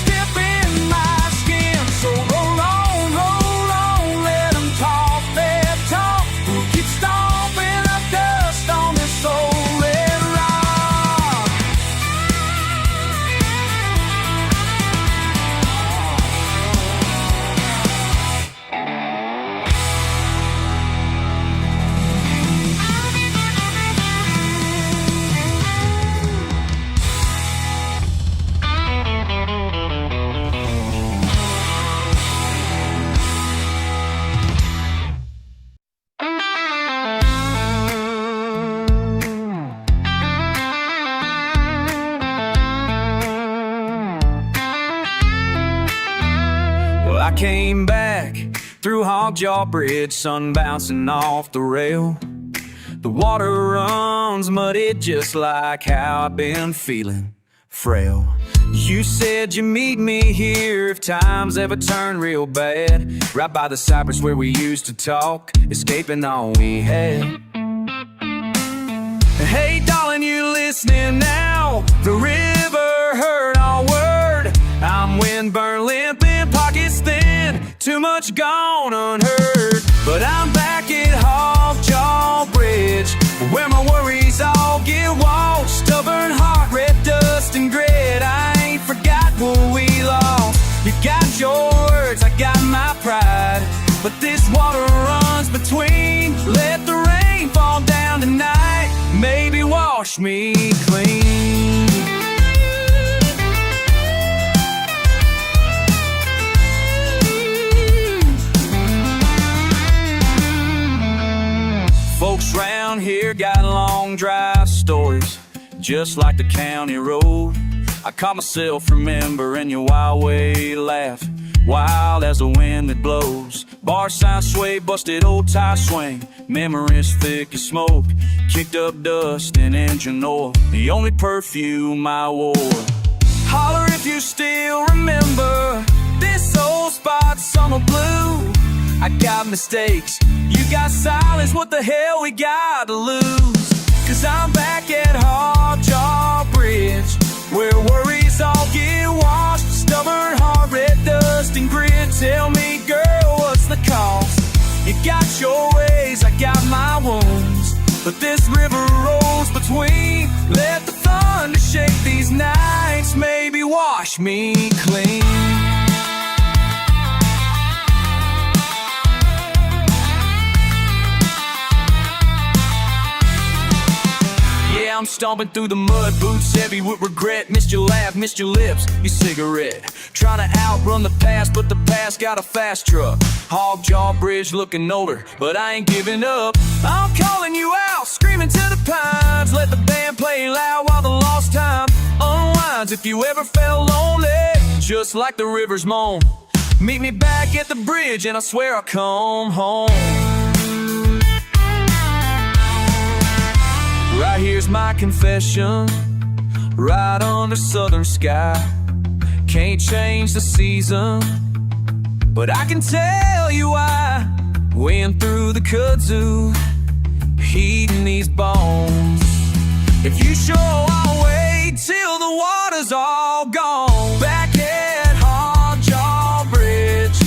step in my skin. So roll on, let them talk their talk. We'll keep stomping up dust on this old red rock. Well, I came back through Hogjaw Bridge, sun bouncing off the rail. The water runs muddy just like how I've been feeling, frail. You said you'd meet me here if times ever turn real bad, right by the cypress where we used to talk, escaping all we had. Hey darling, you listening now? The river heard our word. I'm windburned, limp and pockets thin, too much gone unheard. But I'm back at Hogjaw Bridge, where my worries all get washed. Stubborn heart, red dust and grit, I ain't forgot what we lost. You got your words, I got my pride, but this water runs between. Let the rain fall down tonight, maybe wash me clean. Folks round here got long drive stories, just like the county road. I caught myself remembering your wild way laugh, wild as the wind that blows. Bar sign sway, busted old tie swing, memories thick as smoke, kicked up dust and engine oil, the only perfume I wore. Holler if you still remember this old spot, summer blue. I got mistakes, you got silence, what the hell we got to lose? Cause I'm back at Hogjaw Bridge, where worries all get washed. Stubborn heart, red dust and grit. Tell me girl, what's the cost? You got your ways, I got my wounds, but this river rolls between. Let the thunder shake these nights, maybe wash me clean. I'm stomping through the mud, boots heavy with regret. Missed your laugh, missed your lips, your cigarette. Trying to outrun the past, but the past got a fast truck. Hogjaw Bridge looking older, but I ain't giving up. I'm calling you out, screaming to the pines. Let the band play loud while the lost time unwinds. If you ever felt lonely, just like the river's moan, meet me back at the bridge and I swear I'll come home. Right here's my confession, right under southern sky. Can't change the season, but I can tell you why. Wind through the kudzu, heating these bones. If you show, I'll wait till the water's all gone. Back at Hogjaw Bridge,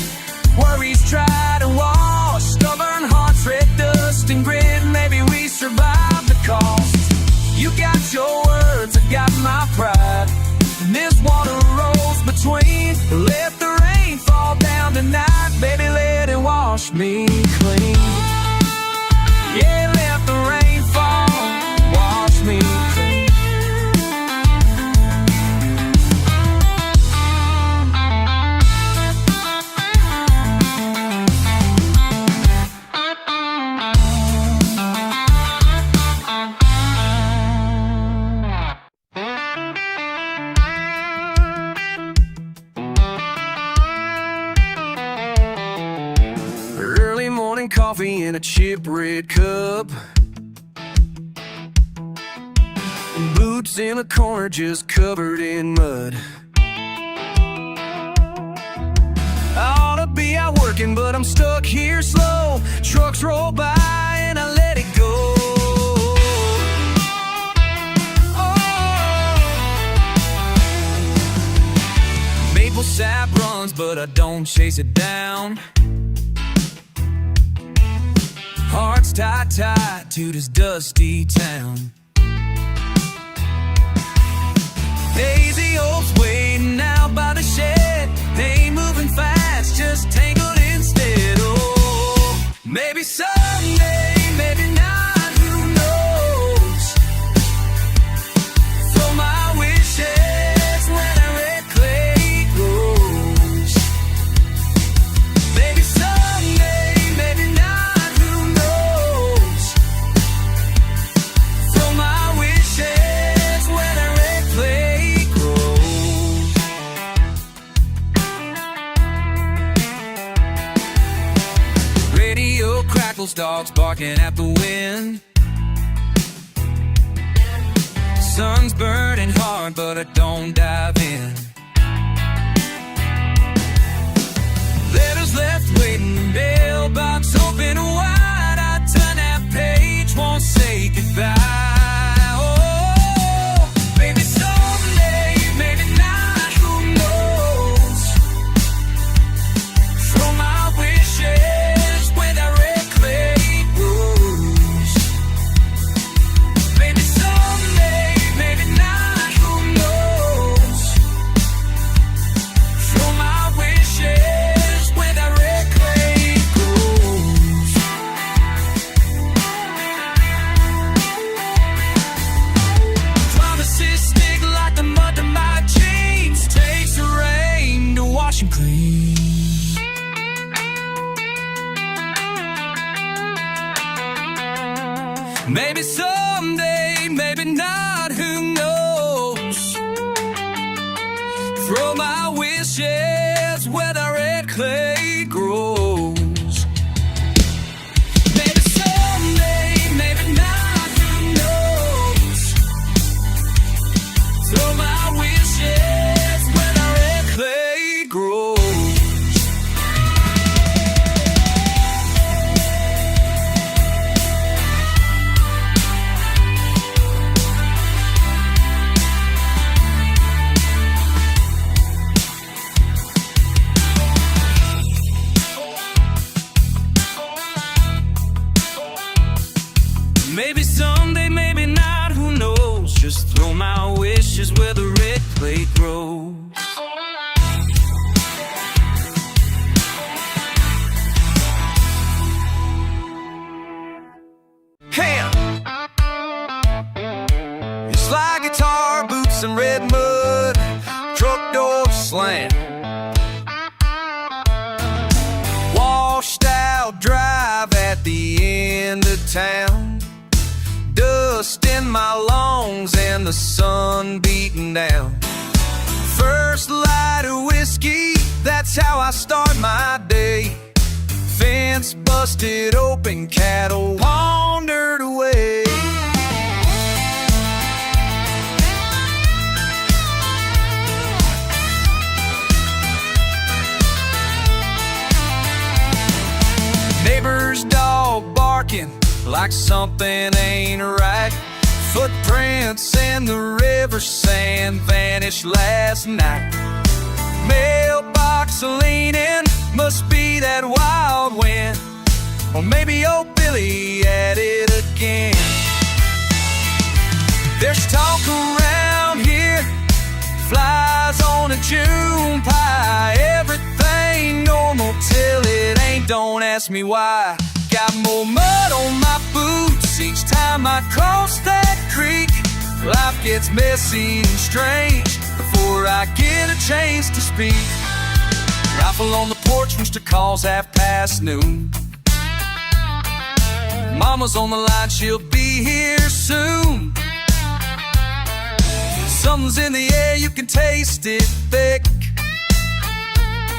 worries try to wash. Stubborn hearts, red dust and grit. Maybe we survive the cost. You got your words, I got my pride, and this water rolls between. Let the rain fall down tonight, baby, let it wash me clean. Yeah, coffee in a chip red cup, and boots in a corner just covered in mud. I ought to be out working, but I'm stuck here slow. Trucks roll by and I let it go. Oh. Maple sap runs, but I don't chase it down. Heart's tied to this dusty town. Daisy Oaks waiting out by the shed. They ain't moving fast, just tangled instead. Oh, maybe someday, maybe not, who knows? Throw my wishes where that red clay grows. Maybe someday, maybe not, who knows? Throw my wishes where that red clay. Crackles, dogs barking at the wind. Sun's burning hard, but I don't dive in. Letters left waiting, mailbox open wide. I turn that page, won't say goodbye. Oh, maybe someday, maybe not, who knows? Throw my wishes where that red clean. Maybe someday, maybe not, who knows? Throw my wishes where the red clay grows. Maybe someday, maybe not, who knows? Throw my wishes where the red clay grows. Maybe someday, maybe not, who knows? Just throw my wishes where the red clay grows. Ham! It's like guitar, boots, and red mud. Truck door slam. Washed out drive at the end of town. Dust in my lungs and the sun beating down. First light of whiskey, that's how I start my day. Fence busted open, cattle wandered away. Neighbor's dog barking like something ain't right. Footprints in the river sand vanished last night. Mailbox leaning, must be that wild wind. Or maybe old Billy at it again. There's talk around here, flies on a June pie. Everything normal till it ain't, don't ask me why. Got more mud on my boots each time I cross that creek. Life gets messy and strange before I get a chance to speak. Rifle on the porch, rooster calls noon. Mama's on the line, she'll be here soon. Something's in the air, you can taste it thick.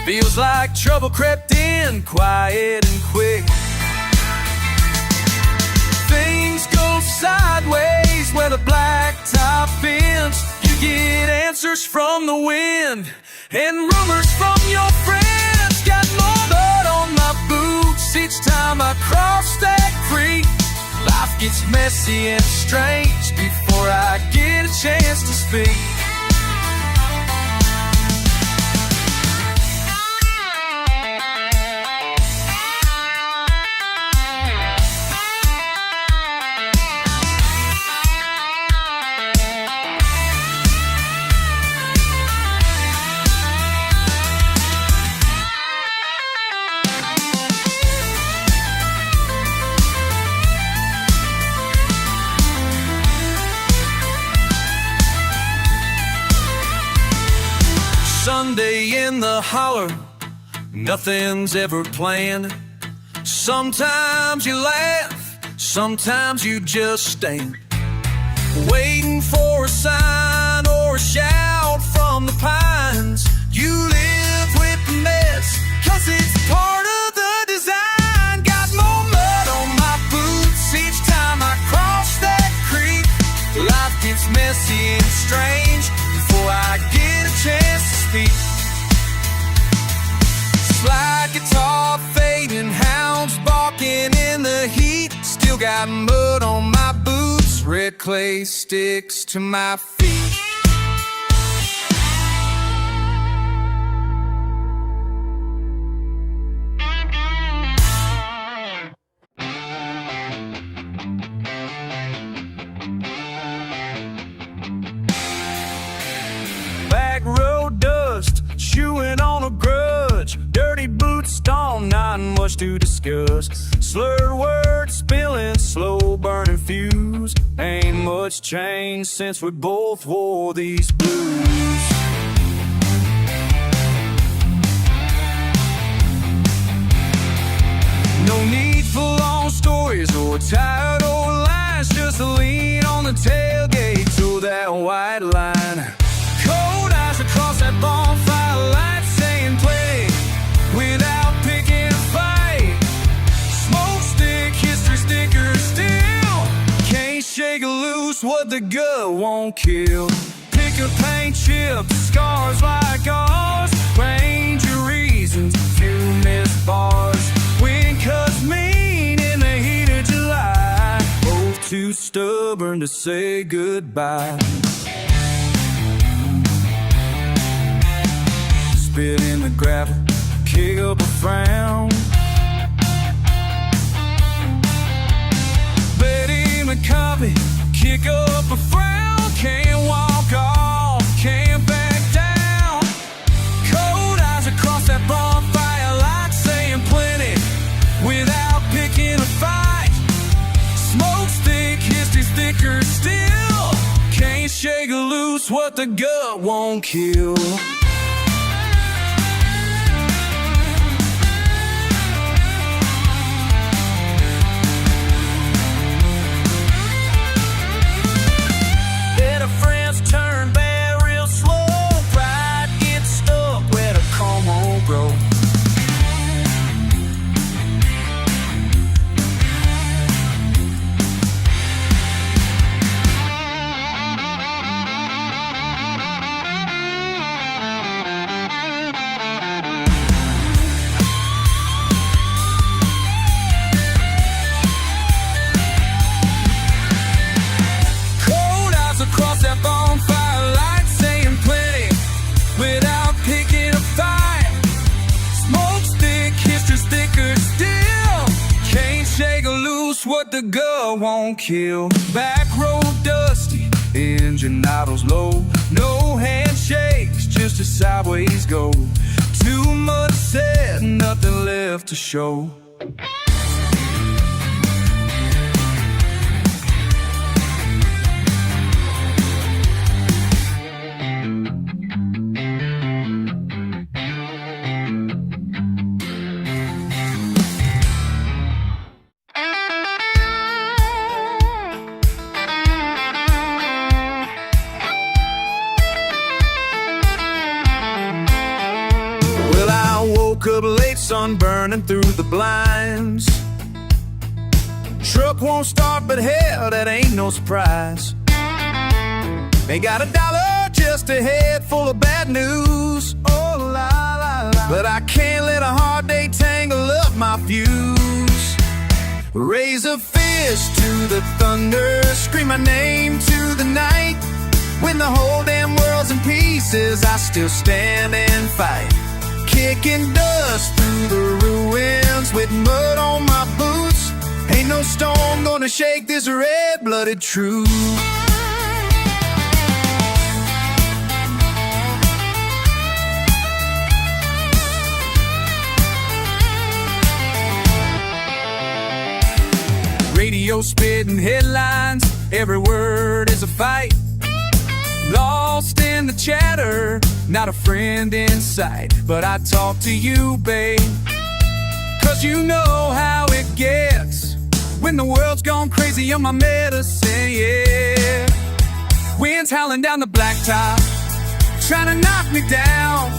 Feels like trouble crept in, quiet and quick. sideways where the blacktop bends. You get answers from the wind and rumors from your friends. Got more mud on my boots each time I cross that creek. Life gets messy and strange before I get a chance to speak. Sunday in the holler, nothing's ever planned. Sometimes you laugh, sometimes you just stand, waiting for a sign or a shout from the pines. You live with the mess, 'cause it's part of the design. Got more mud on my boots each time I cross that creek. Life gets messy and strange before I get a chance to speak. Slide guitar fading, hounds barking in the heat. Still got mud on my boots, red clay sticks to my feet. Back road dust, chewing on a grudge. Dirty boots stomp, not much to discuss. Slurred words spilling, slow burning fuse. Ain't much changed since we both wore these blues. No need for long stories or tired old lines. Just a lean on the tailgate to that white line. Cold eyes across that bonfire light, saying play without picking a fight. Smoke stick, history stickers still can't shake loose what the gut won't kill. Pick a paint chip, scars like ours. Range your reasons, few missed bars. Wind cuts mean in the heat of July. Both too stubborn to say goodbye. Spit in the gravel, kick up a frown. Bet in the copy, kick up a frown. Can't walk off, can't back down. Cold eyes across that bonfire light, saying plenty without picking a fight. Smoke stick, history stickers still can't shake loose what the gut won't kill. Turn bad real slow, pride gets stuck where the calm won't grow. Cold eyes across that bonfire light, saying plenty without picking a fight. Smoke stick, history stickers still can't shake loose what the gut won't kill. Back road dusty, engine idles low. No handshakes, just a sideways go. Too much said, nothing left to show. Woke up late, sun burning through the blinds. Truck won't start, but hell, that ain't no surprise. Ain't got $1 just a head full of bad news. Oh, la, la, la. But I can't let a hard day tangle up my fuse. Raise a fist to the thunder, scream my name to the night. When the whole damn world's in pieces, I still stand and fight. Kicking dust through the ruins with mud on my boots. Ain't no storm gonna shake this red-blooded truth. Radio spitting headlines, every word is a fight. Lost in the chatter, not a friend in sight. But I talk to you, babe, 'cause you know how it gets when the world's gone crazy on my medicine, yeah. Wind's howling down the blacktop, trying to knock me down.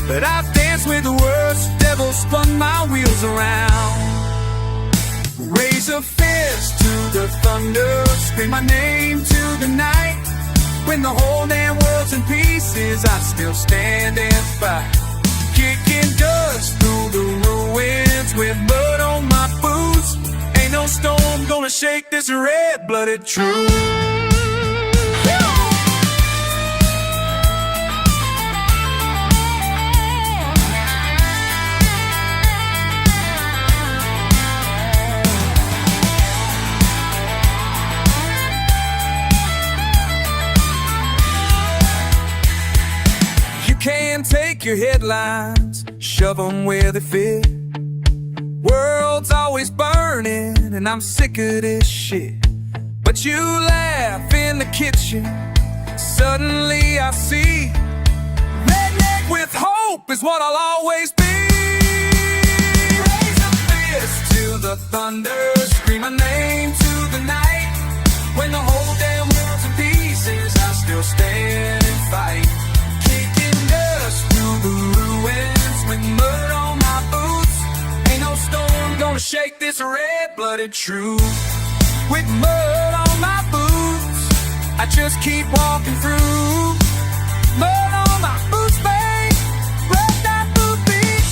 But I've danced with the worst, devil spun my wheels around. Raise a fist to the thunder, scream my name to the night. When the whole damn world's in pieces, I still stand and fight. Kicking dust through the ruins with mud on my boots. Ain't no storm gonna shake this red-blooded truth. Can't take your headlines, shove them where they fit. World's always burning, and I'm sick of this shit. But you laugh in the kitchen, suddenly I see redneck with hope is what I'll always be. Raise a fist to the thunder, scream my name to the night. When the whole damn world's in pieces, I still stand and fight. Through the ruins with mud on my boots. Ain't no storm gonna shake this red-blooded truth. With mud on my boots, I just keep walking through. Mud on my boots, babe, red that boot beat.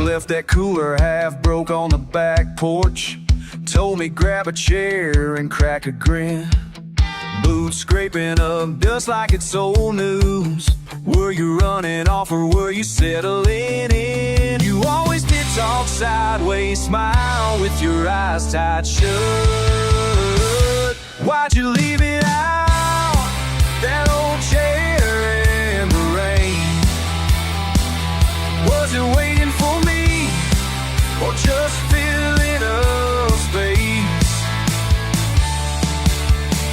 Left that cooler half broke on the back porch. Told me grab a chair and crack a grin. Boots scraping up dust like it's old news. Were you running off or were you settling in? You always did talk sideways, smile with your eyes tight shut. Why'd you leave it out? That old chair in the rain. Was it waiting for me? Or just filling up space?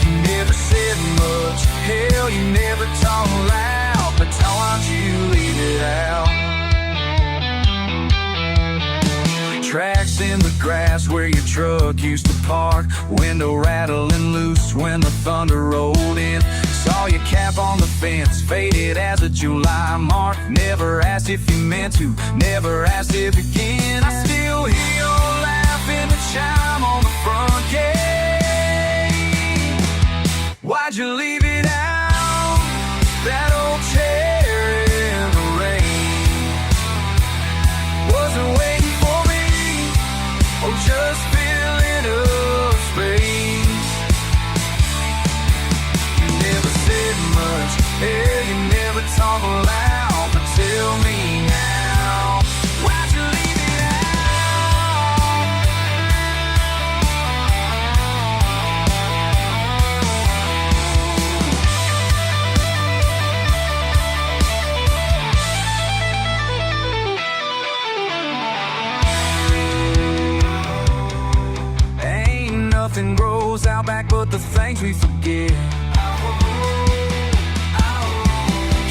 You never said much, hell, you never talked loud. But why'd you leave it out? Tracks in the grass where your truck used to park. Window rattling loose when the thunder rolled in. Saw your cap on the fence, faded as a July mark. Never asked if you meant to, never asked if again. I still hear your laugh in the chime on the front gate. Why'd you leave it out? That old chair in the rain. Wasn't waiting for me, or just filling up space. talk loud, but tell me now, why'd you leave it out? Ain't nothing grows out back but the things we forget.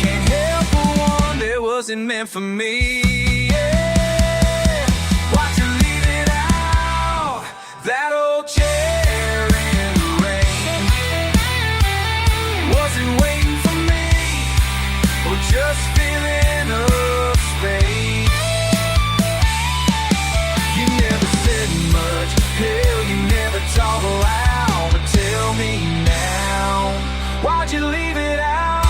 Can't help but wonder it wasn't meant for me. Yeah. Why'd you leave it out? That old chair in the rain. Was it waiting for me, or just filling up space? You never said much, hell, you never talk loud, but tell me now, why'd you leave it out?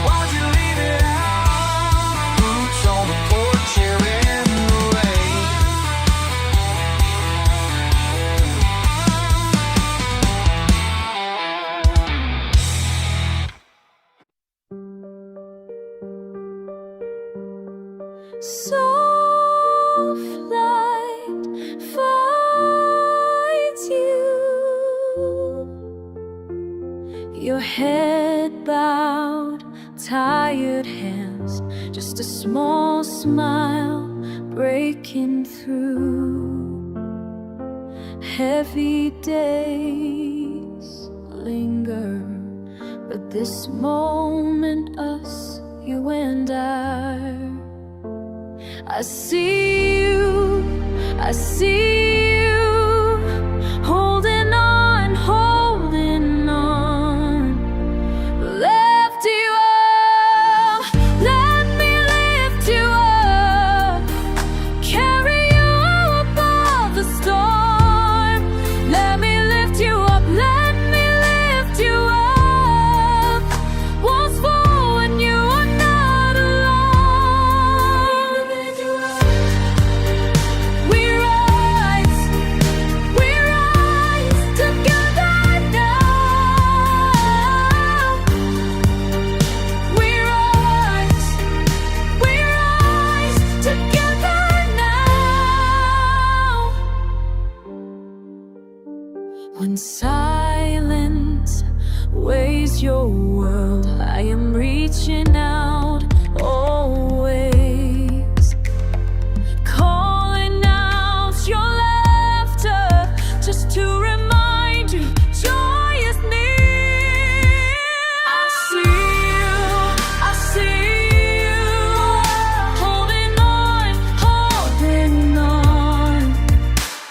Why'd you leave it out? Boots on the porch here in the rain. Soft light finds you, your head bowed, tired hands, just a small smile breaking through. Heavy days linger, but this moment, us, you and I see you, I see you, holding on, holding on. Lift you up, let me lift you up, carry you above the storm. Let me lift you up, let me lift you up. Once more when you are not alone. We rise together now. We rise together now. When silence weighs your world, I am reaching out always, calling out your laughter, just to remind you joy is near. I see you, holding on, holding on.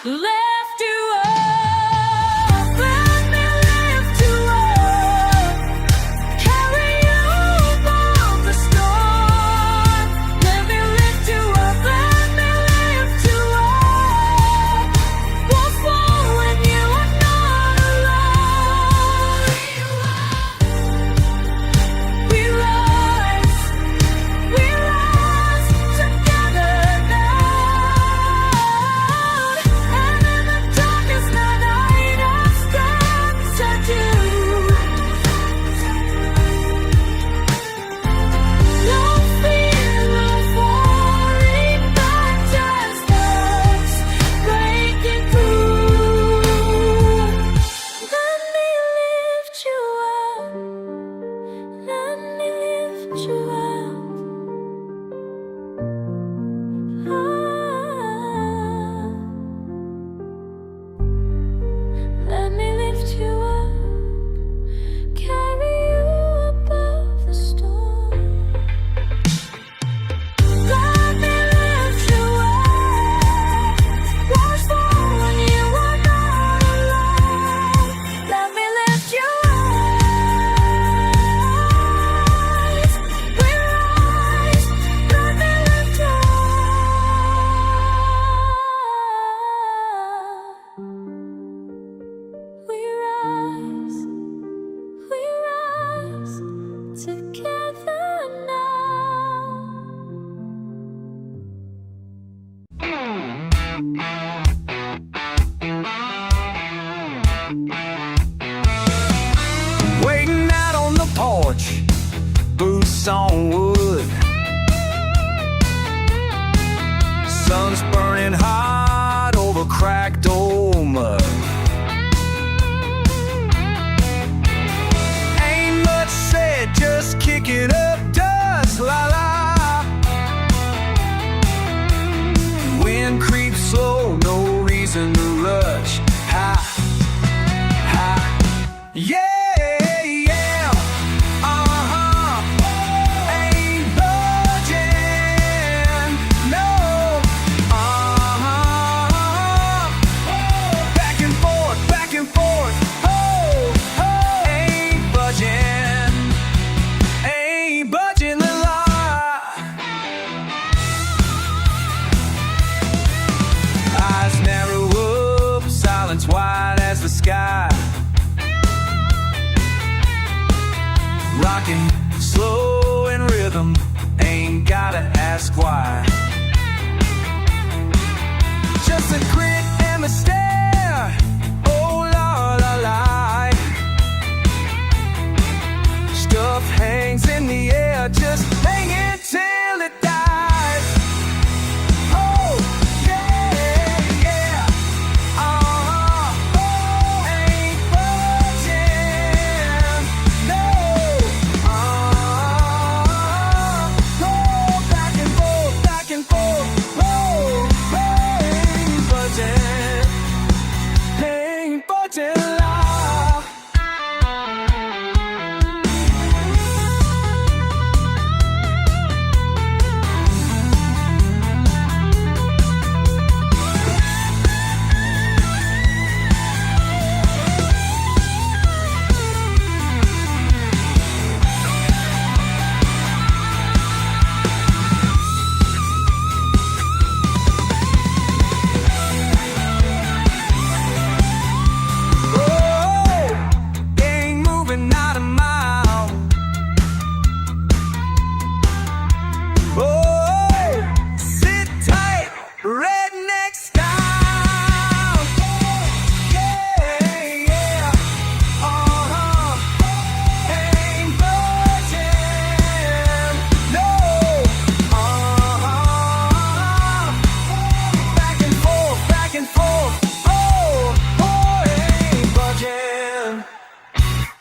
Lift you up, let me lift you up, carry you above the tracks on wood. Sun's burning hot over cracked old mud. Ain't much said, just kicking up dust, la la. Wind creeps slow, no reason to rush. Ha, ha, yeah. Wide as the sky, rocking slow in rhythm, ain't gotta ask why. Just a grit and a stare, oh la la la. Stuff hangs in the air, just hang it till it dies. Oh yeah, yeah. Redneck style, yeah, yeah, ain't budging, no, back and forth, oh, ain't budging,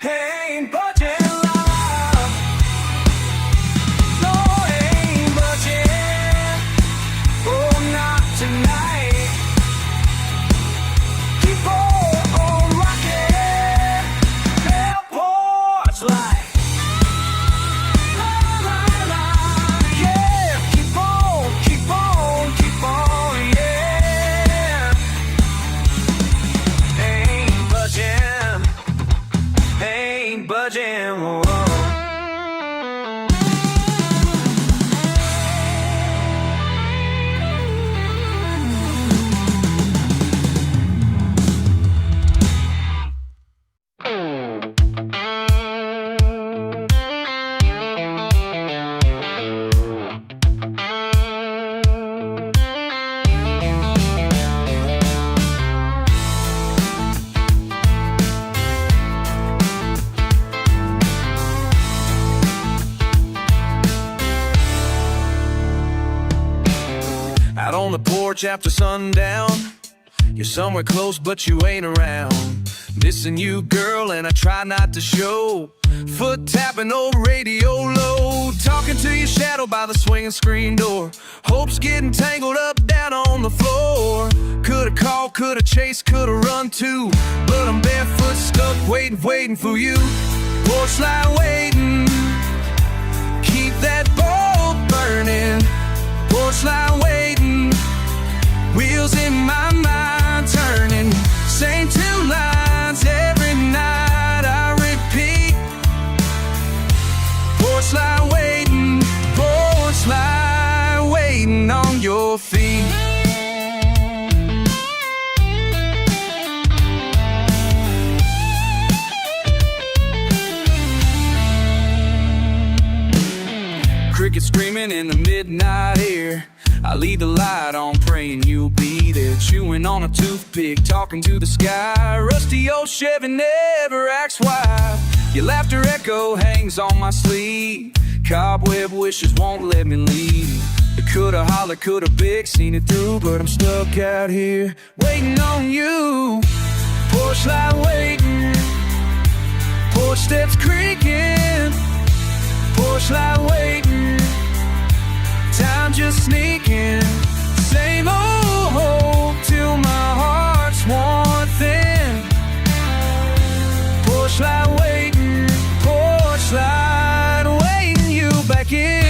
ain't budging. Tonight, keep on rocking that porch light. La, la, la. Yeah, keep on, yeah. Ain't budging, whoa. Out on the porch after sundown, you're somewhere close but you ain't around. Missing you, girl, and I try not to show. Foot tapping over radio low, talking to your shadow by the swinging screen door. Hopes getting tangled up down on the floor. Could've called, could've chased, could've run too, but I'm barefoot stuck waiting for you. Porch light waiting, keep that bulb burning. Porch light waiting, wheels in my mind turning. Same two lines every night I repeat. Porch light waiting on your feet. Crickets screaming in the midnight air. I leave the light on, praying you'll be there. Chewing on a toothpick, talking to the sky. Rusty old Chevy never asks why. Your laughter echo hangs on my sleeve. Cobweb wishes won't let me leave. Coulda hollered, coulda big, seen it through, but I'm stuck out here waiting on you. Porch light waiting, porch steps creaking, porch light waiting, time just sneaking. Same old hope till my heart's worn thin. Porch light waiting, porch light waiting, you back in.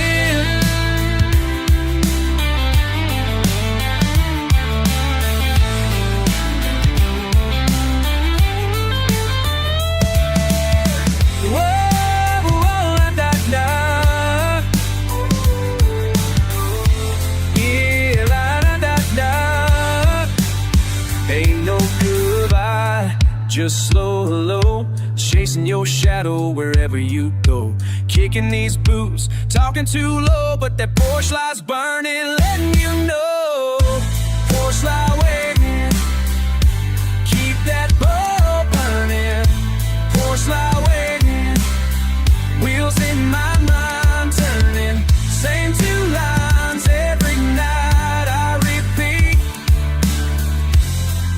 Just slow hello, chasing your shadow wherever you go. Kicking these boots, talking too low, but that porch light's burning, letting you know. Porch light waiting, keep that bulb burning. Porch light waiting, wheels in my mind turning. Same two lines every night I repeat.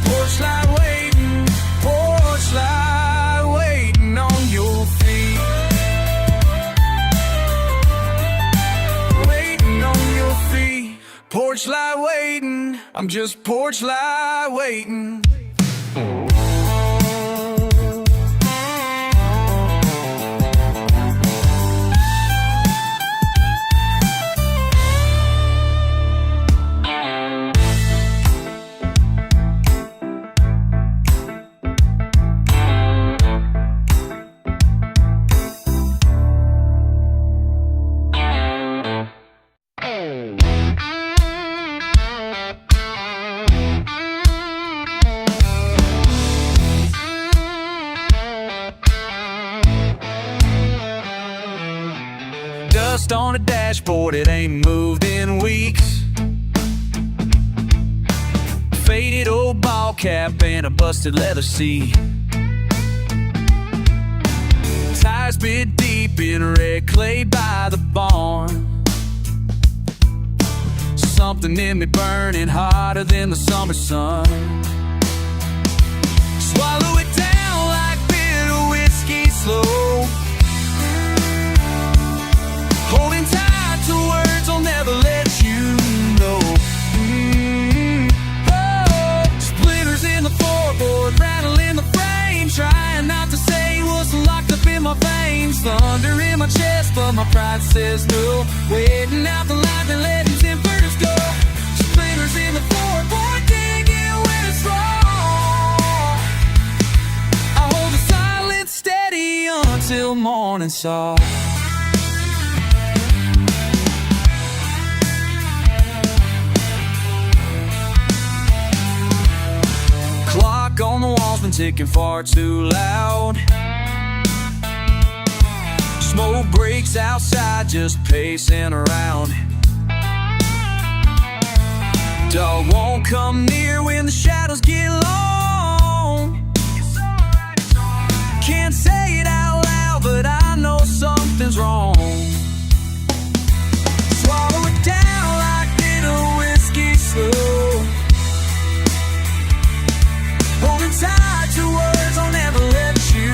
Porch light waiting, porch light waiting on your feet. Waiting on your feet. Porch light waiting, I'm just porch light waiting. Dust on the dashboard, it ain't moved in weeks. Faded old ball cap and a busted leather seat. Tires bit deep in red clay by the barn. Something in me burning hotter than the summer sun. Swallow it down like bitter whiskey slow. Holding tight to words I'll never let you know. Oh, splinters in the floorboard, rattle in the frame. Trying not to say what's locked up in my veins. Thunder in my chest, but my pride says no. Waiting out the lightning, letting tempers go. Splinters in the floorboard, digging when it's raw. I hold the silence steady until morning saw. Clock on the wall's been ticking far too loud. Smoke breaks outside, just pacing around. Dog won't come near when the shadows get long. Can't say it out loud, but I know something's wrong. Swallow it down like bitter whiskey slow. Holding tight to words I'll never let you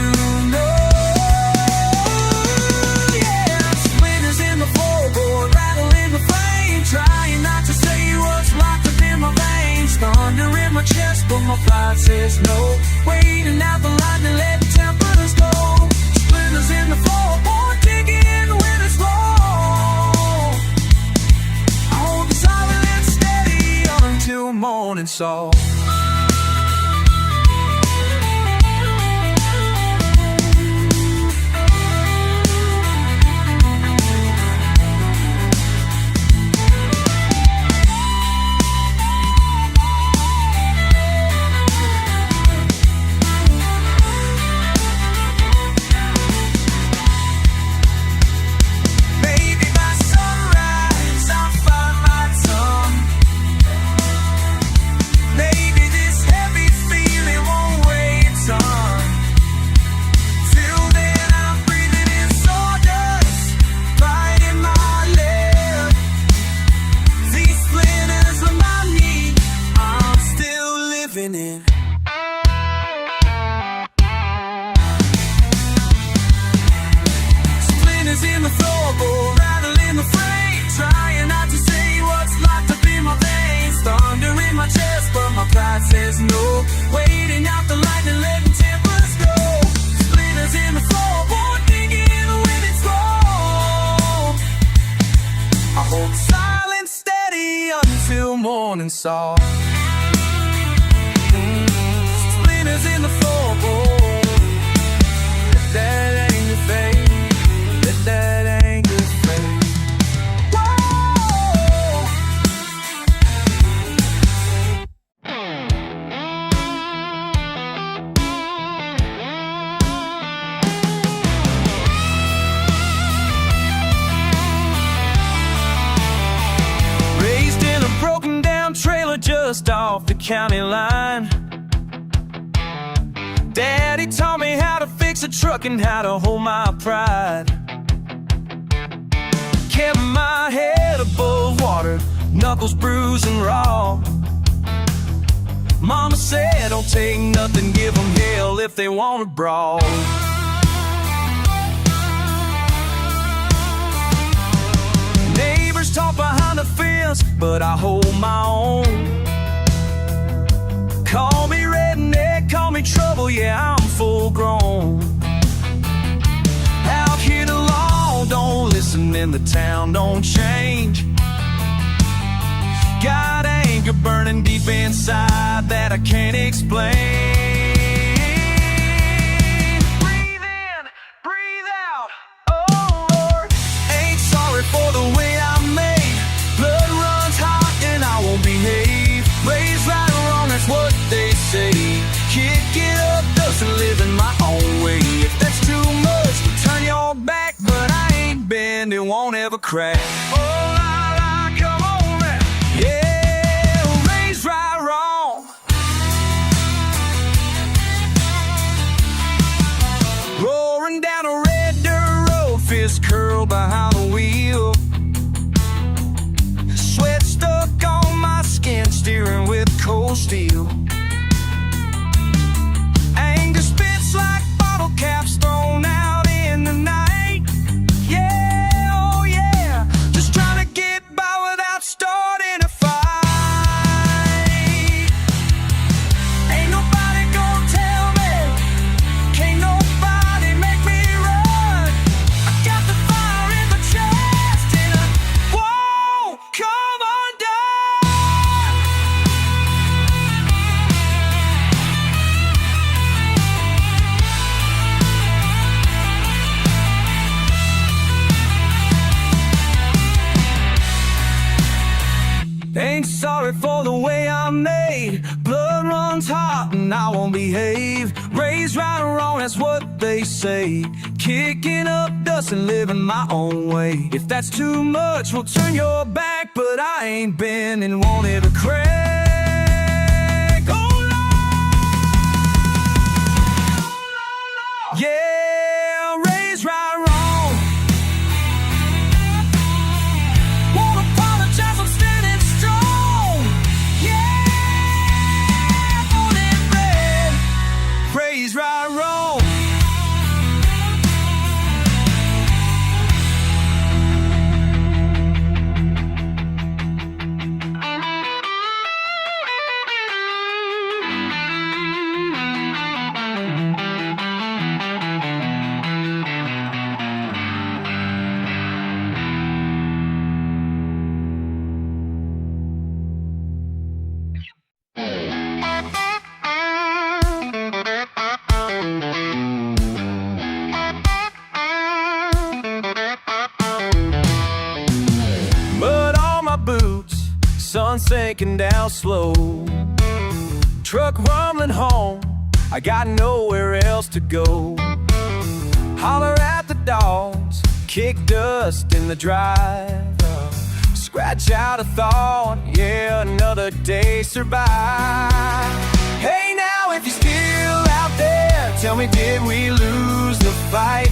know. Yeah, splinters in the floorboard, rattle in the flame. Trying not to say what's locked up in my veins. Thunder in my chest, but my pride says no. Waiting out the lightning, letting tempers go. Splinters in the floorboard, digging when it's low. I hold the silence steady until morning saw. Maybe Splinters in the floorboard, rattling the frame, trying not to say what's locked up in my veins. Thunder in my chest, but my pride says no. Waiting out the lightning, letting tempers go. Splinters in the floorboard, digging in the wind, it's wrong. I hold silence steady until morning saw. Splinters in the floorboard, let that anger fade, let that anger fade. Whoa. Raised in a broken down trailer just off the county line. Daddy taught me how to fix a truck and how to hold my pride. Kept my head above water, knuckles bruised and raw. Mama said, don't take nothing, give them hell if they want to brawl. Neighbors talk behind the fence, but I hold my own. Call me redneck, call me trouble, yeah, I'm full grown. Out here the law don't listen and the town don't change. Got anger burning deep inside that I can't explain. Breathe in, breathe out, oh Lord. Ain't sorry for the way I'm made. Blood runs hot and I won't behave. Raised right or wrong, that's what they say. Kick it up, doesn't live in my own way. If that's too much, turn your back, but I ain't bend, it won't ever crack. Oh la la, come on now. Yeah, raised right wrong. Roaring down a red dirt road, fist curled behind the wheel. Sweat stuck on my skin, steering with cold steel. Anger spits like bottle caps thrown out in the night. Yeah, oh yeah, just trying to get by without starting a fight. Ain't nobody gonna tell me, can't nobody make me run. I got the fire in my chest and I won't come undone. Ain't sorry for the way I'm made. Blood runs hot and I won't behave. Raised right or wrong, that's what they say. Kicking up dust and living my own way. If that's too much, we'll turn your back, but I ain't been and won't ever crack. Oh Lord, yeah, raised right or wrong. Won't apologize, I'm standing strong. Yeah, born and bred, raised right or wrong. Mud on my boots, sun sinking down slow. Truck rumbling home, I got nowhere else to go. Holler at the dogs, kick dust in the drive. Scratch out a thought, yeah, another day survive. Hey now, if you're still out there, tell me, did we lose the fight?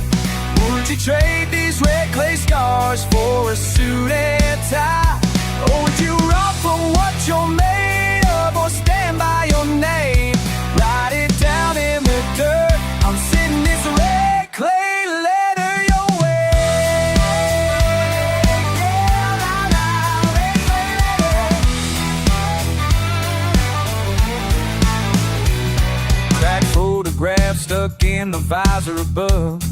Would you trade these red clay scars for a suit and tie? Or would you run for what you're made of, or stand by your name? Write it down in the dirt, I'm sending this red clay letter your way. in the visor above.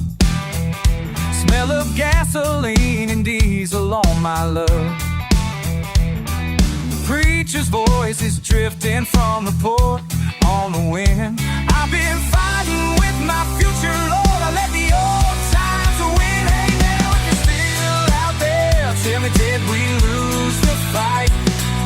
Smell of gasoline and diesel on my love. The preacher's voice is drifting from the port on the wind. I've been fighting with my future, Lord. I let the old times win. Hey, now if you're still out there, tell me, did we lose the fight?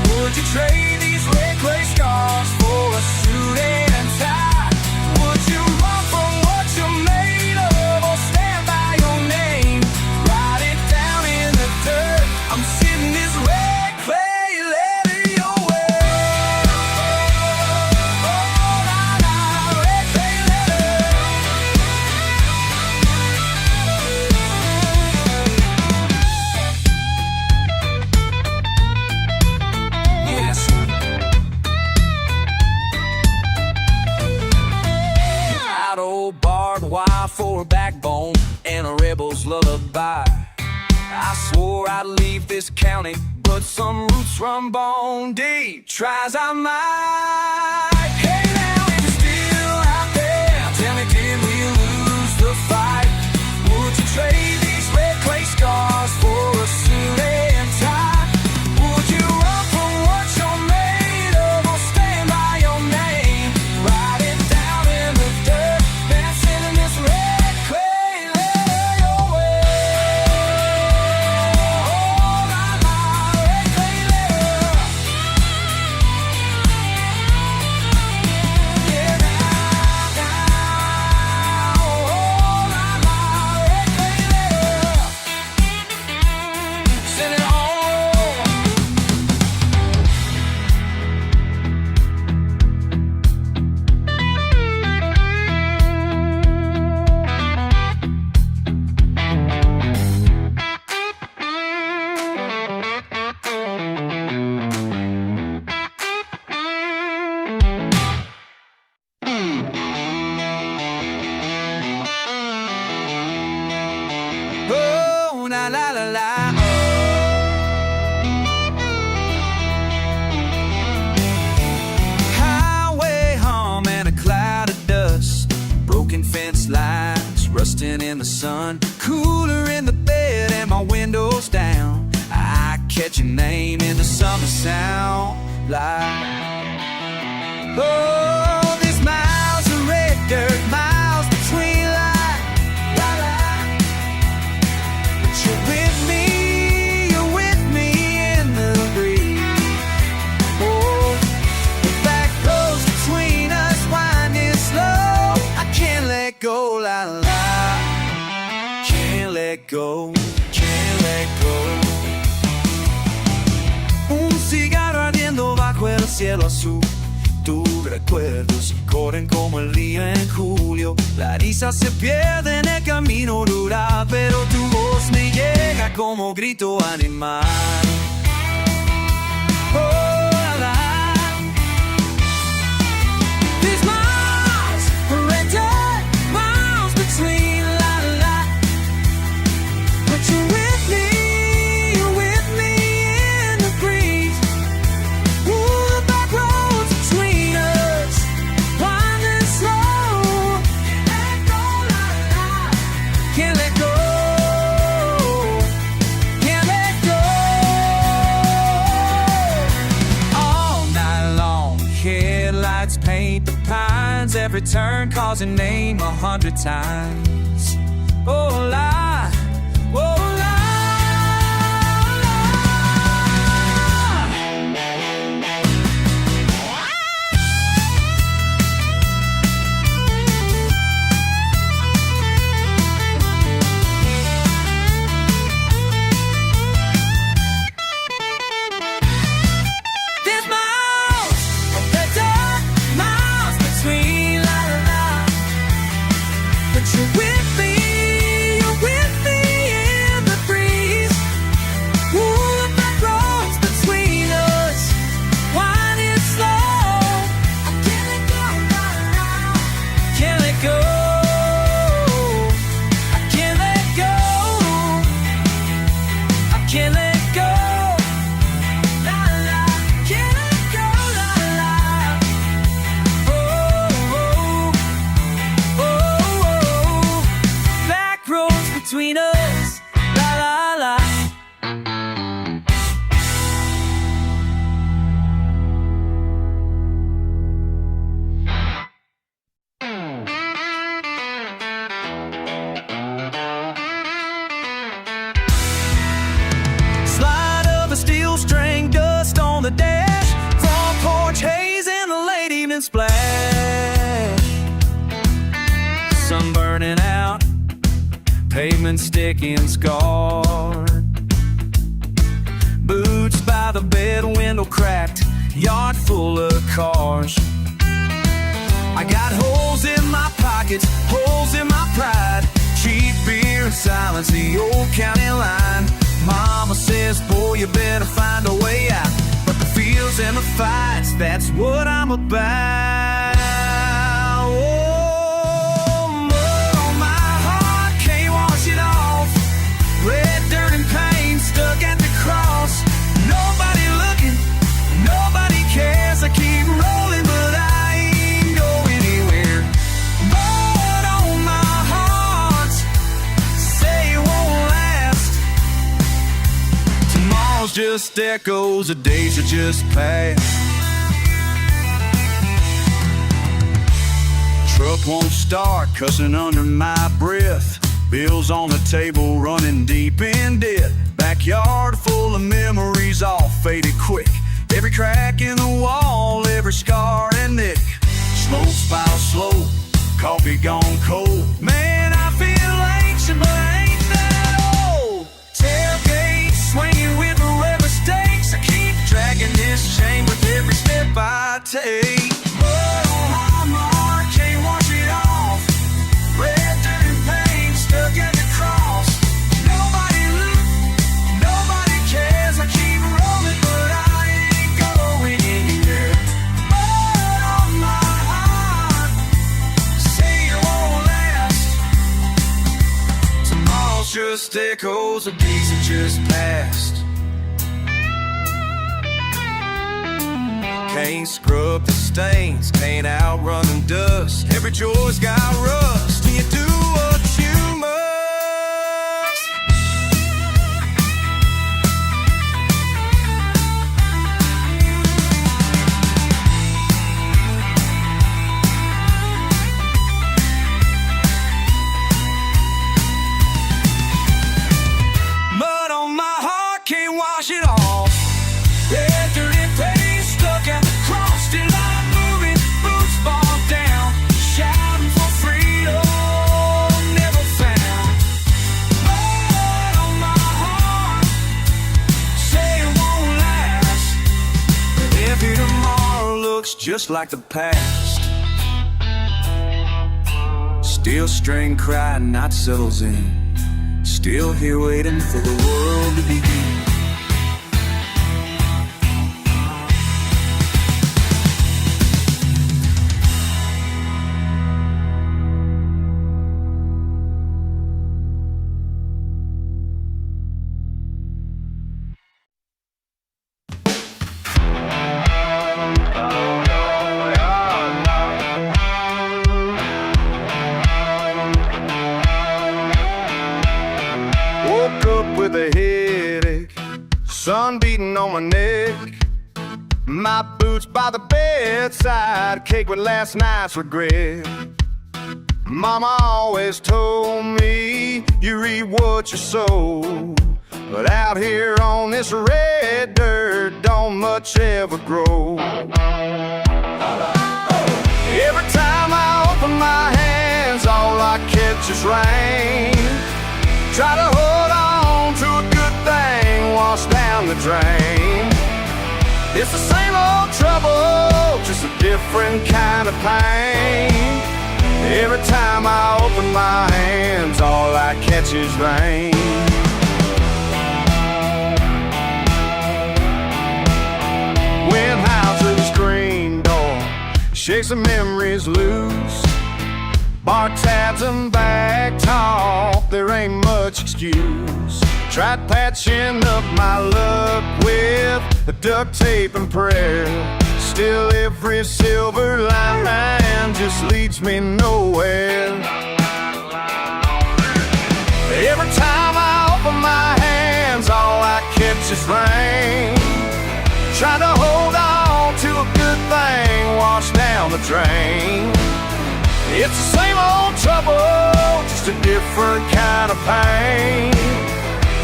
Would you trade these red clay scars for a suit and tie? Would you run from what you're made of, or stand by your name? Write it down in the dirt. I'm sitting this red clay letter your way. Oh, nah, red clay letter. Yes. Out old barbed wire for a backbone and a rebel's lullaby. I swore I'd leave this county, but some roots run bone deep. Try as I might. Hey, now if you're still out there, tell me, did we lose the fight? Would you trade these red clay scars for a suit and tie? Would you run from what you're made of, or stand by your name? Write it down in the dirt, dancing in this red clay letter your way. Oh, my red clay letter. Yeah, now, oh, my red clay letter. Send it home. Oh, la la la la. Highway hum and a cloud of dust. Broken fence lines rusting in the sun. Cooler in the bed and my windows down. I catch your name in the summer sound like. Oh, there's miles of red dirt, miles between line. La la. But you're with me in the breeze. Oh, the back roads between us winding slow. I can't let go, la la. Can't let go, can't let go. Un cigarro ardiendo bajo el cielo azul. Tus recuerdos corren como el río en julio. La risa se pierde en el camino rural, pero tu voz me llega como grito animal. Oh, la, la. These miles are red dirt, miles between, la, la. But you're with me in the breeze. Ooh, the back roads between us, winding slow. Can't let go, can't let go. All night long, headlights paint the pines. Every turn calls your name 100 times. Oh, la, oh, la. There's miles of red dirt, miles between, la la la. But you're with me sticking scarred. Boots by the bed, window cracked, yard full of cars. I got holes in my pockets, holes in my pride. Cheap beer and silence, the old county line. Mama says, boy, you better find a way out. But the fields and the fights, that's what I'm about. Oh, mud on my heart, can't wash it off. Red dirt and pain stuck at the cross. Nobody looking, nobody cares. I keep rolling, but I ain't going anywhere. Mud on my heart, say it won't last. Tomorrow's just echoes of days that just passed. Truck won't start, cussing under my breath. Bills on the table, running deep in debt. Backyard full of memories, all faded quick. Every crack in the wall, every scar and nick. Smoke spiles slow, coffee gone cold. Man, I feel ancient, but ain't that old. Tailgate swinging with the rubber stakes. I keep dragging this chain with every step I take. Mud on my mark, can't wash it off. Red dirt and pain stuck at the cross. Nobody look, nobody cares. I keep rolling, but I ain't going anywhere. Mud on my heart, say it won't last. Tomorrow's just echoes of days that just passed. Can't scrub the stains, can't outrun the dust. Every joy's got rust, and you do what you must. Mud on my heart, can't wash it off. Red dirt and pain stuck at the cross. Still I'm moving, boots fall down, shouting for freedom never found. Mud on my heart, say it won't last. But every tomorrow looks just like the past. Still string crying, not settles in. Still here waiting for the world to begin. Woke up with a headache, sun beating on my neck. My boots by the bedside, cake with last night's regret. Mama always told me, you reap what you sow. But out here on this red dirt, don't much ever grow. Every time I open my hands, all I catch is rain. Try to hold on to a good thing, wash down the drain. It's the same old trouble, just a different kind of pain. Every time I open my hands, all I catch is rain. Went out to the screen door, shake some memories loose. Bar tabs and back talk, there ain't much excuse. Tried patching up my luck with the duct tape and prayer. Still every silver line just leads me nowhere. Every time I open my hands, all I catch is rain. Trying to hold on to a good thing, wash down the drain. It's the same old trouble, just a different kind of pain.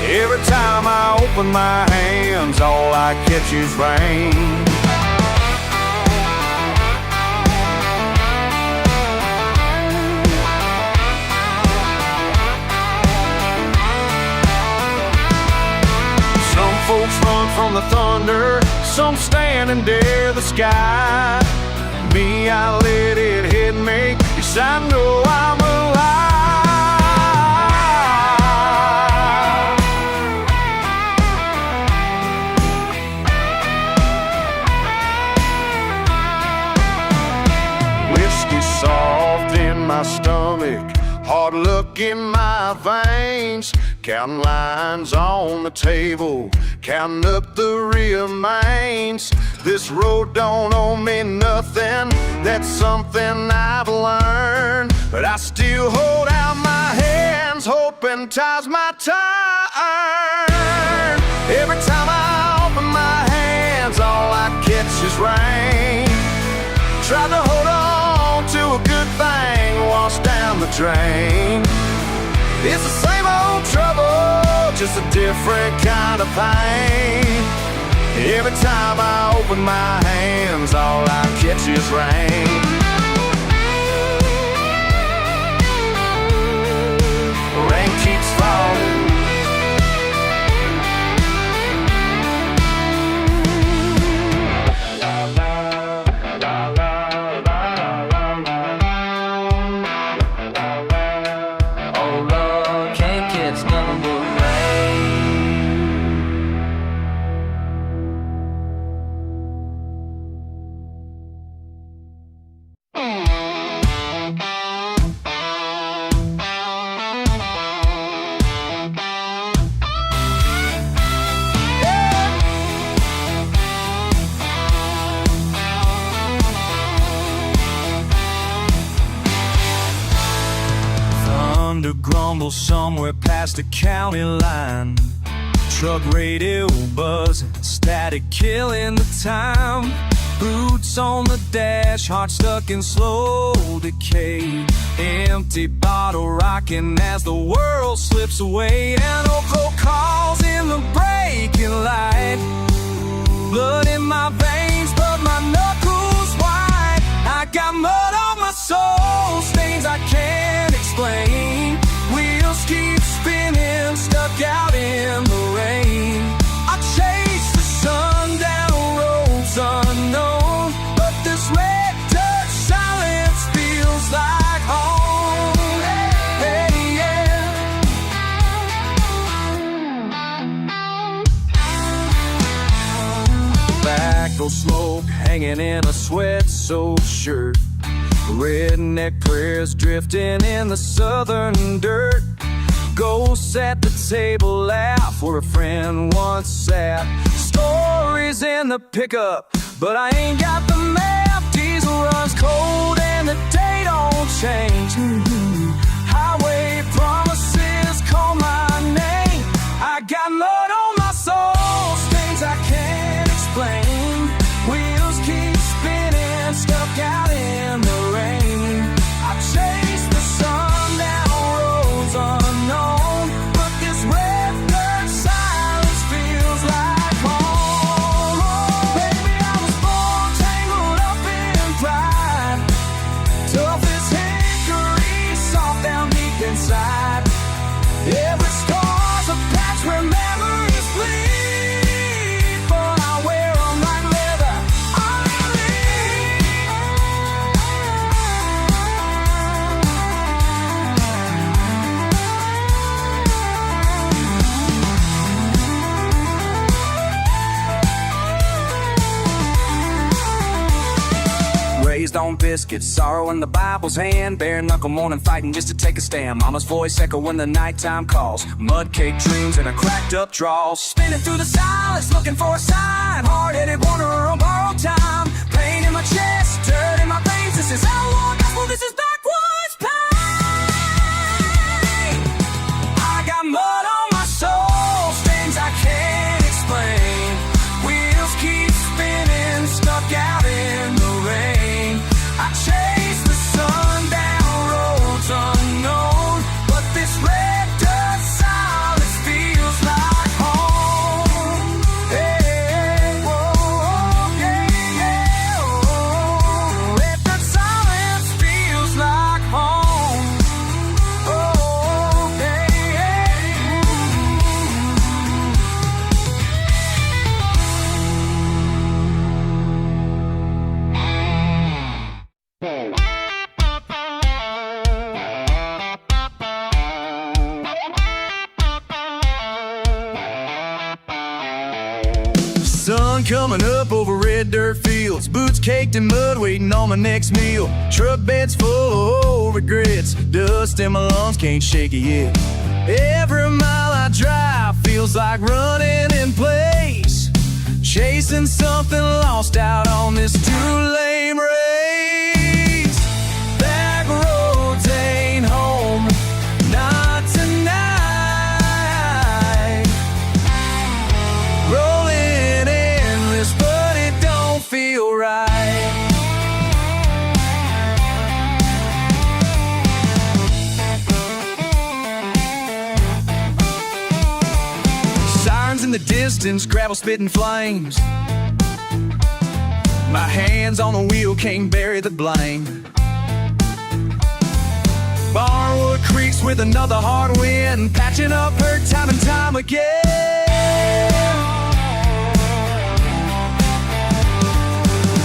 Every time I open my hands, all I catch is rain. the thunder, some standing there the sky. Me, I let it hit me, yes, I know I'm alive. Whiskey soft in my stomach, hard look in my veins, counting lines on the table, counting up the remains. This road don't owe me nothing, that's something I've learned. But I still hold out my hands, hoping time's my turn. Every time I open my hands, all I catch is rain. Tried to hold on to a good thing, washed down the drain. It's the same old trouble, just a different kind of pain. Every time I open my hands, all I catch is rain. Rain keeps falling. Thunder grumbles somewhere past the county line. Truck radio buzzing, static killing the time. Boots on the dash, heart stuck in slow decay. Empty bottle rocking as the world slips away. And Oko calls in the breaking light. Blood in my veins, but my knuckles white. I got mud on my soul, stains I can't explain. Wheels keep spinning, stuck out in the rain. I chase the sun down roads unknown, but this red dirt silence feels like home. Hey, yeah. Tobacco smoke hanging in a sweat-soaked shirt. Redneck prayers drifting in the southern dirt. Ghosts at the table laugh where a friend once sat. Stories in the pickup, but I ain't got the map. Diesel runs cold and the day don't change. Highway promises call my name. I got mud on my soul, stains I can't explain. Wheels keep spinning, stuck out in the rain. I chase the sun down roads unknown, but this red dirt silence feels like home. Oh, baby, I was born tangled up in pride. Tough as hickory, soft down deep inside. Every scar's a patch where memories bleed, but I wear 'em like leather. Raised on biscuits, sorrow in the Bible's hand. Bare knuckle mourning, fighting just to take a stand. Mama's voice echo when the nighttime calls. Mud cake dreams and a cracked up draw. Spinning through the silence, looking for a sign. Hard-headed wanderer on borrowed time. Pain in my chest, dirt in my veins. This is outlaw gospel, this is backwoods pain. I got mud on my soul, stains I can't explain. Wheels keep spinning, stuck out in the rain. I chase the sun down roads unknown, but this red dirt silence feels like home. Hey, whoa, yeah, yeah, oh. Red dirt silence Sun coming up over red dirt fields, boots caked in mud waiting on my next meal. Truck beds full of old regrets, dust in my lungs can't shake it yet. Every mile I drive feels like running in place, chasing something lost out on this two-lane race. Back roads ain't home, not tonight. Rolling endless, but it don't feel right. Sirens in the distance, gravel spitting flames. My hands on the wheel can't bury the blame. Barnwood creaks with another hard wind, patching up hurt time and time again.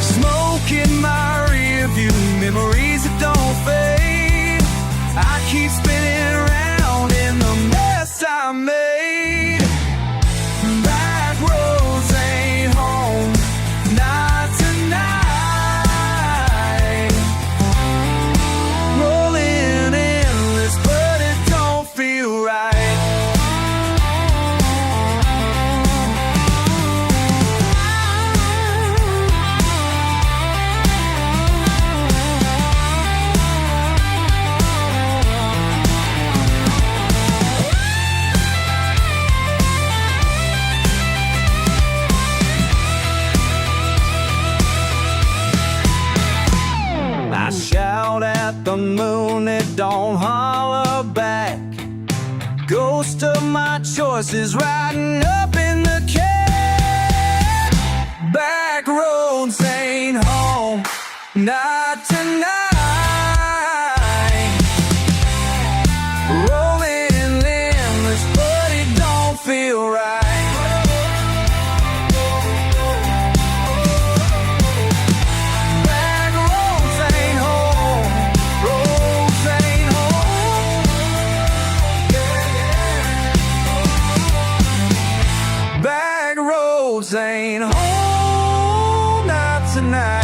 Smoke in my rear view, memories that don't fade. I keep spinning around in the mess I made. Back roads ain't home, not tonight. Rolling endless, but it don't feel right. I shout at the moon, it don't holler back. Ghost of my choices riding up in the cab. Back roads ain't home, not tonight. Rolling endless, but it don't feel right. Back roads ain't home, roads ain't home. Back roads ain't home, not tonight.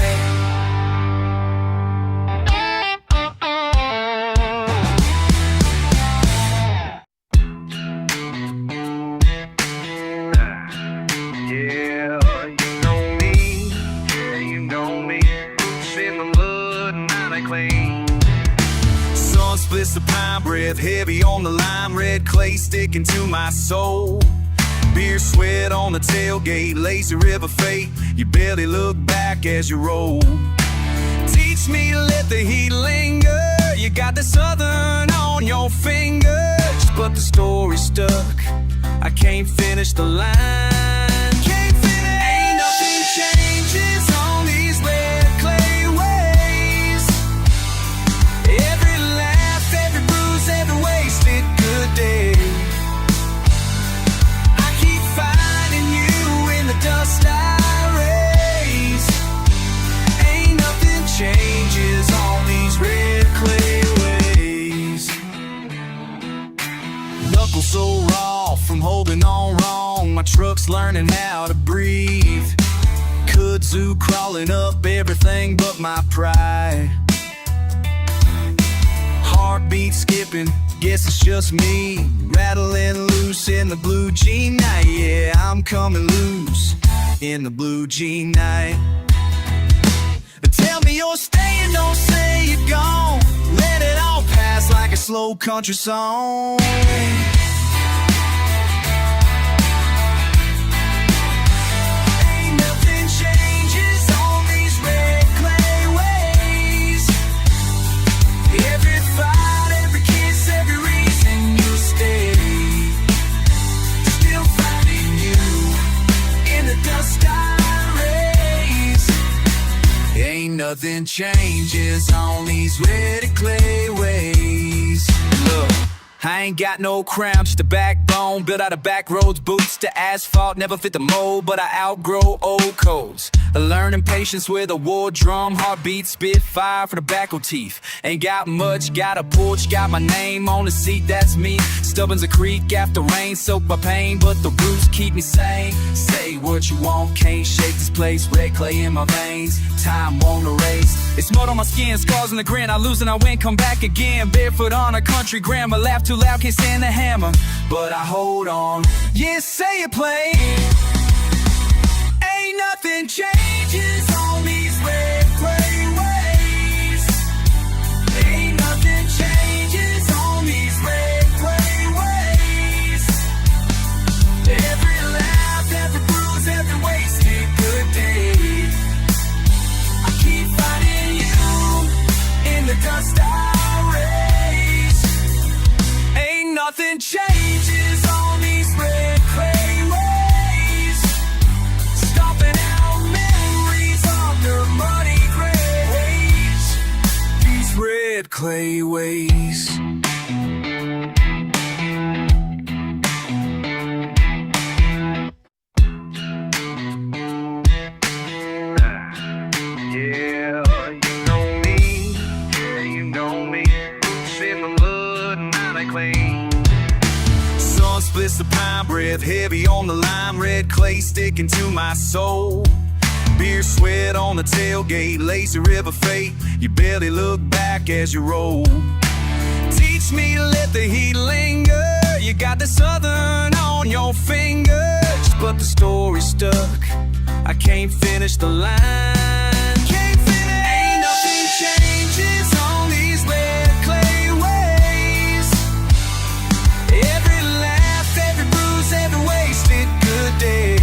Yeah, you know me, yeah, you know me. Boots in the mud and now they clean. Sun splits the pine breath, heavy on the lime, red clay sticking to my soul. Beer sweat on the tailgate, lazy river fate. You barely look back as you roll. Teach me to let the heat linger. You got the southern on your fingers, but the story's stuck. I can't finish the line. Can't finish. Ain't nothing changes on these red clay ways. Every laugh, every bruise, every wasted good day. I keep finding you in the dust I raise. Ain't nothing changes on these red clay ways. Knuckles so raw from holding on wrong. My truck's learning how to breathe. Kudzu crawling up everything but my pride. Heartbeat skipping, guess it's just me. Rattling loose in the blue jean night. Yeah, I'm coming loose in the blue jean night. Tell me you're staying, don't say you're gone. Let it all pass like a slow country song. Ain't nothing changes on these red clay ways. Every fight, every kiss, every reason you stay. Still finding you in the dust I raise. Ain't nothing changes on these red clay ways. Look, I ain't got no crown, just a backbone. Built out of back roads, boots to asphalt. Never fit the mold, but I outgrow old codes. Learning patience with a war drum. Heartbeat, spit fire for the back of teeth. Ain't got much, got a porch, got my name on the seat, that's me. Stubborn's a creek after rain, soaked by pain, but the roots keep me sane. Say what you want, can't shake this place. Red clay in my veins, time won't erase. It's mud on my skin, scars on the grin. I lose and I win, come back again. Barefoot on a country grammar, laugh too loud, can't stand the hammer, but I hold on. Yeah, say it plain. Ain't nothing changes on these red clay ways. Ain't nothing changes on these red clay ways. Every laugh, every bruise, every wasted good day. I keep finding you in the dust I raise. Ain't nothing changes on these red clay ways. Stomping out memories of the muddy graves. These red clay ways. Sun splits the pine, breath heavy on the lime. Red clay sticking to my soul. Beer sweat on the tailgate, lazy river fate. You barely look back as you roll. Teach me to let the heat linger. You got the southern on your fingers, but the story's stuck. I can't finish the line. Can't finish. Ain't nothing changes on these red clay ways. Every laugh, every bruise, every wasted good day.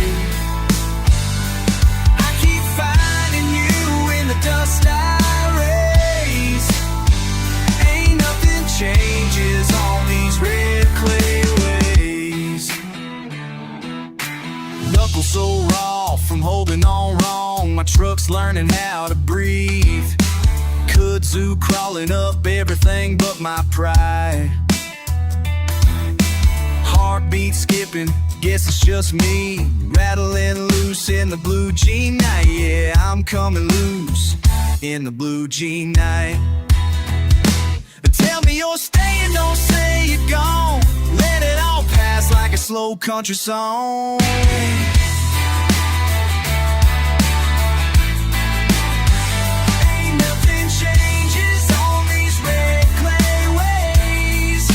I keep finding you in the dust I raise. Ain't nothing changes on these red clay ways. Knuckles so raw from holding on wrong. My truck's learning how to breathe. Kudzu crawling up everything but my pride. Heartbeat skipping, guess it's just me. Rattling loose in the blue jean night. Yeah, I'm coming loose in the blue jean night. Tell me you're staying, don't say you're gone. Let it all pass like a slow country song. Ain't nothing changes on these red clay ways.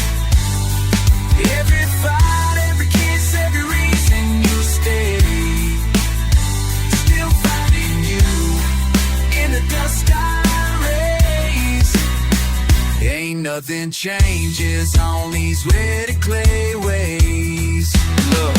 Every fight, every kiss, every reason you stay. Still finding you in the dust I raise. Ain't nothing changes on these red clay ways. Look,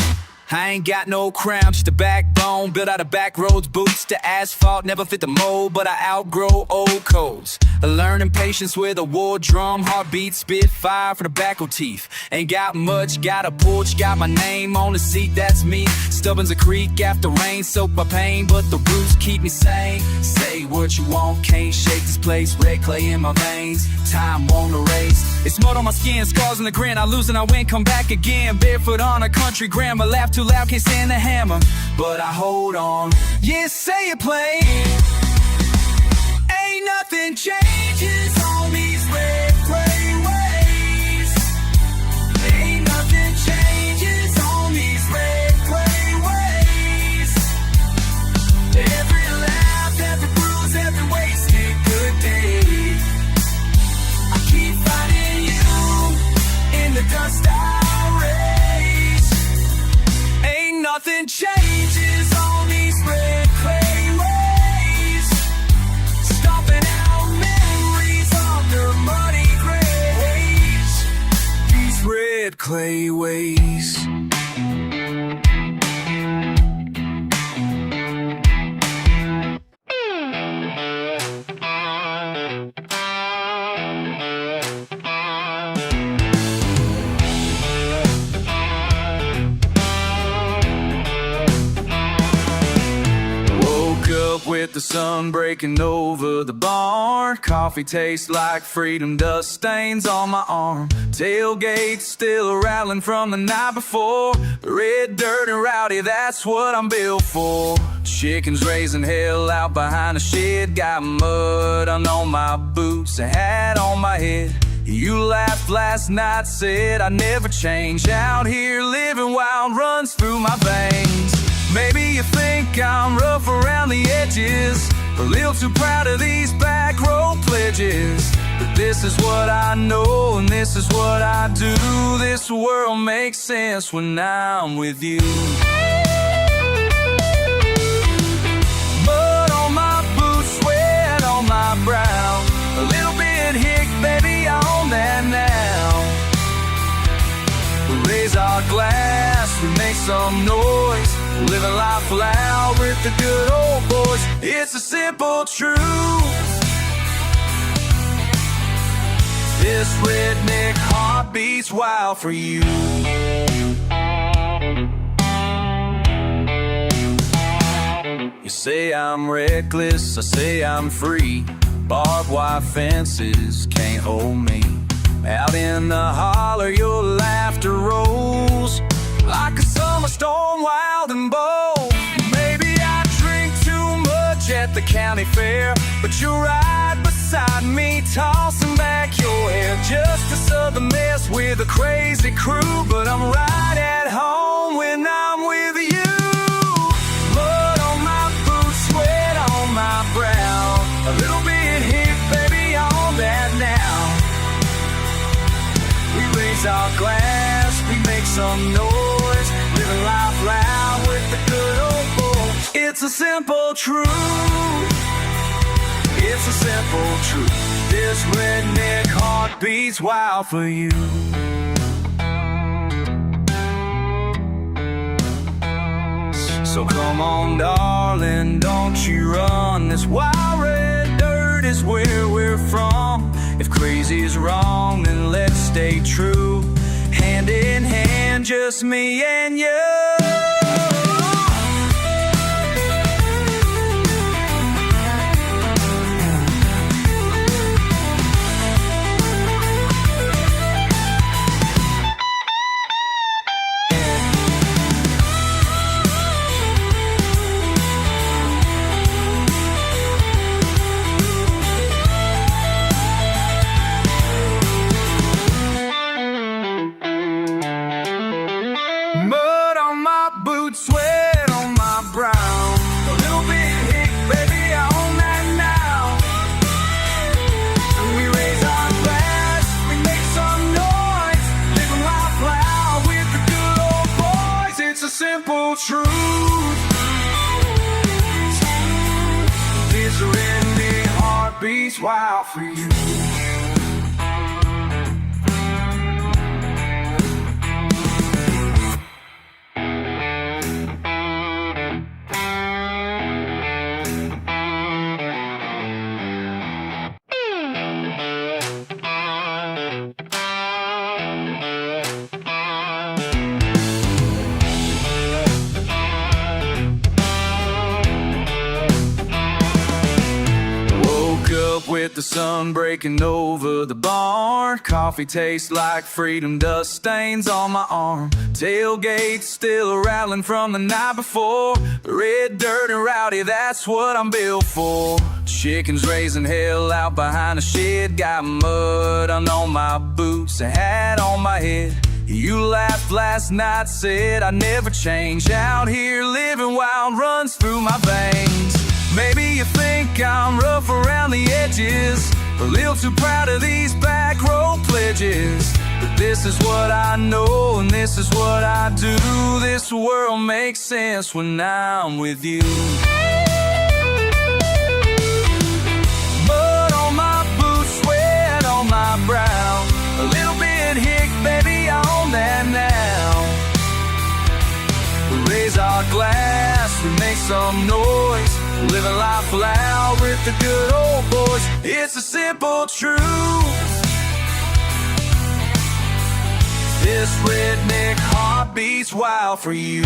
I ain't got no crown, just a backbone. Built out of back roads, boots to asphalt. Never fit the mold, but I outgrow old codes. Learning patience with a war drum. Heartbeat, spit fire for the back of teeth. Ain't got much, got a porch, got my name on the seat, that's me. Stubborn's a creek after rain, soaked by pain, but the roots keep me sane. Say what you want, can't shake this place. Red clay in my veins, time won't erase. It's mud on my skin, scars on the grin. I lose and I win, come back again. Barefoot on a country grammar, laugh too loud, can't stand the hammer, but I hold on. Yeah, say it plain. Ain't nothing changes on these red clay ways. Ain't nothing changes on these red clay ways. Every laugh, every bruise, every wasted good day. I keep finding you in the dust I raise. Ain't nothing changes on these red clay ways. Stomping out memories of the muddy graves. These red clay ways. With with the sun breaking over the barn. Coffee tastes like freedom, dust stains on my arm. Tailgate still rattling from the night before. Red dirt and rowdy, that's what I'm built for. Chickens raising hell out behind the shed. Got mud on my boots, a hat on my head. You laughed last night, said I never change. Out here living wild, runs through my veins. Maybe you think I'm rough around the edges, a little too proud of these back row pledges. But this is what I know and this is what I do. This world makes sense when I'm with you. Mud on my boots, sweat on my brow. A little bit hick, baby, I own that now. We raise our glass, we make some noise, living life loud with the good old boys. It's a simple truth. This redneck heart beats wild for you. You say I'm reckless, I say I'm free. Barbed wire fences can't hold me. Out in the holler, your laughter rolls like a summer storm, wild and bold. Maybe I drink too much at the county fair, but you're right beside me, tossing back your hair. Just a southern mess with a crazy crew, but I'm right at home when I'm with you. Mud on my boots, sweat on my brow. A little bit hit, baby, on that now. We raise our glass, we make some noise, living life loud with the good old boys. It's a simple truth. It's a simple truth. This redneck heart beats wild for you. So come on, darling, don't you run. This wild red dirt is where we're from. If crazy is wrong, then let's stay true. Hand in hand, just me and you. Mud on my boots, sweat on my brow. A little bit hick, baby, I own that now. And we raise our glass, we make some noise, living life loud with the good old boys. It's a simple truth. This redneck heart beats wild for you. With the sun breaking over the barn. Coffee tastes like freedom, dust stains on my arm. Tailgate still rattling from the night before. Red dirt and rowdy, that's what I'm built for. Chickens raising hell out behind the shed. Got mud on my boots, a hat on my head. You laughed last night, said I never change. Out here living wild, runs through my veins. Maybe you think I'm rough around the edges, a little too proud of these back row pledges. But this is what I know and this is what I do. This world makes sense when I'm with you. Mud on my boots, sweat on my brow. A little bit hick, baby, I own that now. We raise our glass, we make some noise, living life loud with the good old boys. It's a simple truth. This redneck heart beats wild for you.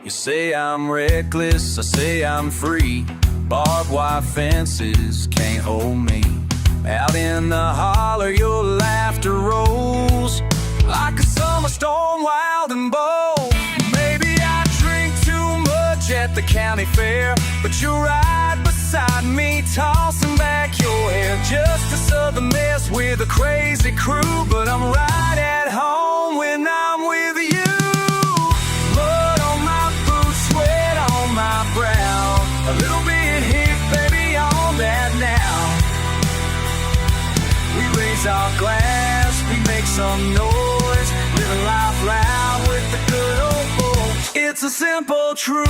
You say I'm reckless, I say I'm free. Barbed wire fences can't hold me. Out in the holler, your laughter rolls like a summer storm, wild and bold. Maybe I drink too much at the county fair, but you're right beside me, tossing back your hair. Just a southern mess with a crazy crew, but I'm right at home when I'm with you. Mud on my boots, sweat on my brow, a little bit hip, baby, on that now. We raise our glass, we make some noise, living life loud with the good old boys. It's a simple truth.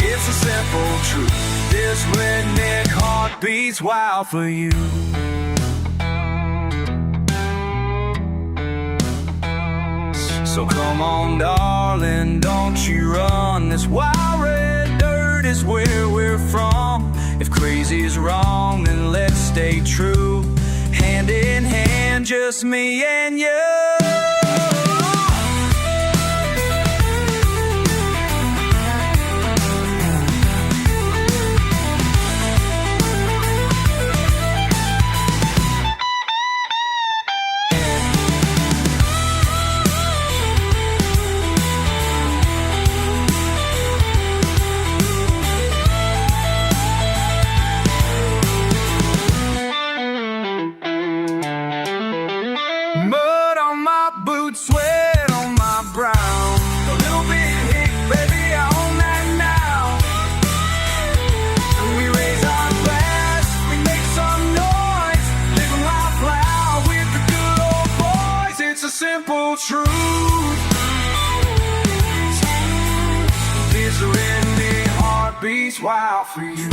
It's a simple truth. This redneck heart beats wild for you. So come on, darling, don't you run. This wild red dirt is where we're from. If crazy is wrong, then let's stay true. Hand in hand, just me and you. Mud on my boots, sweat on my brow, a little bit hick, baby, on that now. We raise our glass, we make some noise, living life loud with the good old boys. It's a simple truth. This redneck heart beats wild for you.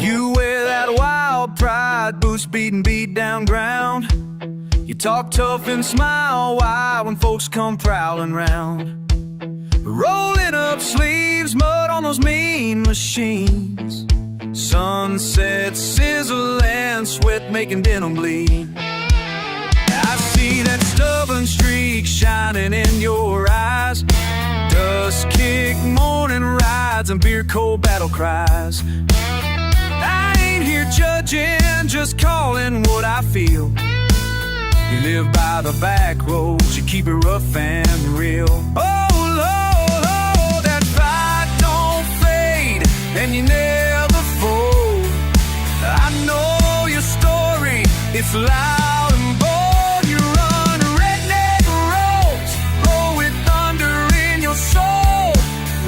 You wear that wild pride, boots beating beat down ground. You talk tough and smile wide when folks come prowling round. Rolling up sleeves, mud on those mean machines. Sunset sizzle and sweat making denim bleed. I see that stubborn streak shining in your eyes. Dust kick morning rides and beer cold battle cries. I ain't here judging, just calling what I feel. You live by the back roads, you keep it rough and real. Oh, Lord, oh, that fight don't fade, and you never fold. I know your story, it's loud and bold. You run redneck roads, roll with thunder in your soul.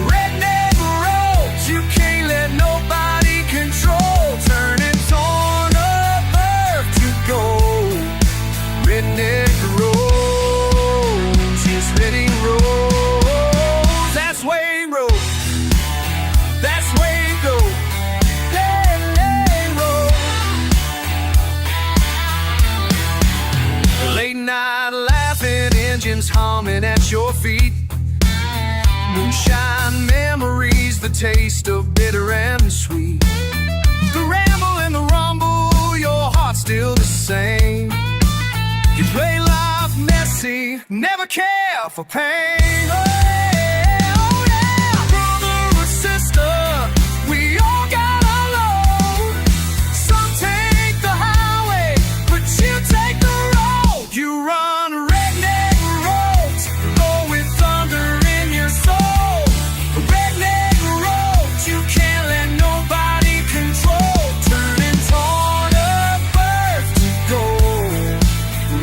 Redneck roads, you can't let nobody control. Turning torn up earth to gold. Redneck roads, yes, redneck roads. That's Wayne Road, that's Wayne Road. Redneck road. Late night laughing, engines humming at your feet. Moonshine memories, the taste of bitter and sweet. The ramble and the rumble, your heart's still the same. You play life messy, never care for pain. Oh yeah, oh yeah. Brother or sister, we all got our load. Some take the highway, but you take the road. You run redneck roads, go with thunder in your soul. Redneck roads, you can't let nobody control. Turning torn up earth to gold.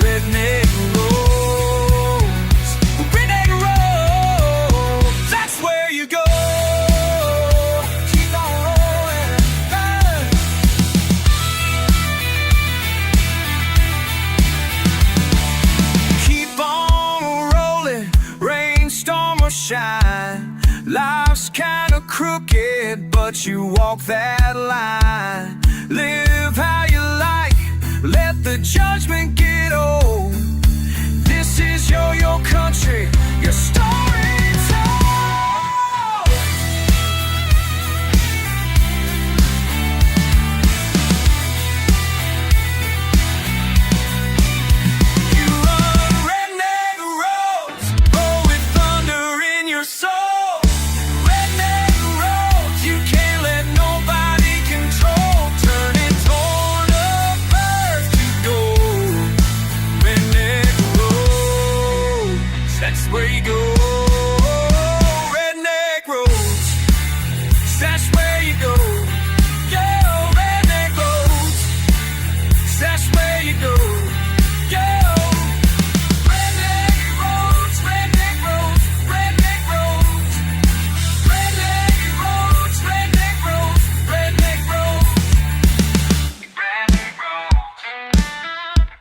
Redneck roads, redneck roads, that's where you go. Keep on rolling, keep on rolling, rain, storm or shine. Life's kinda crooked, but you walk that line. Live how you like, let the judgment get old. This is your country, your story told. You run redneck roads, oh, with thunder in your soul. Redneck roads, you can't let nobody control. Turning torn up earth to gold. Redneck roads, that's where you go. Redneck roads, that's where you go. Yeah, redneck roads, that's where you go. Yeah, redneck roads, redneck roads, redneck roads, redneck roads, redneck roads, redneck roads,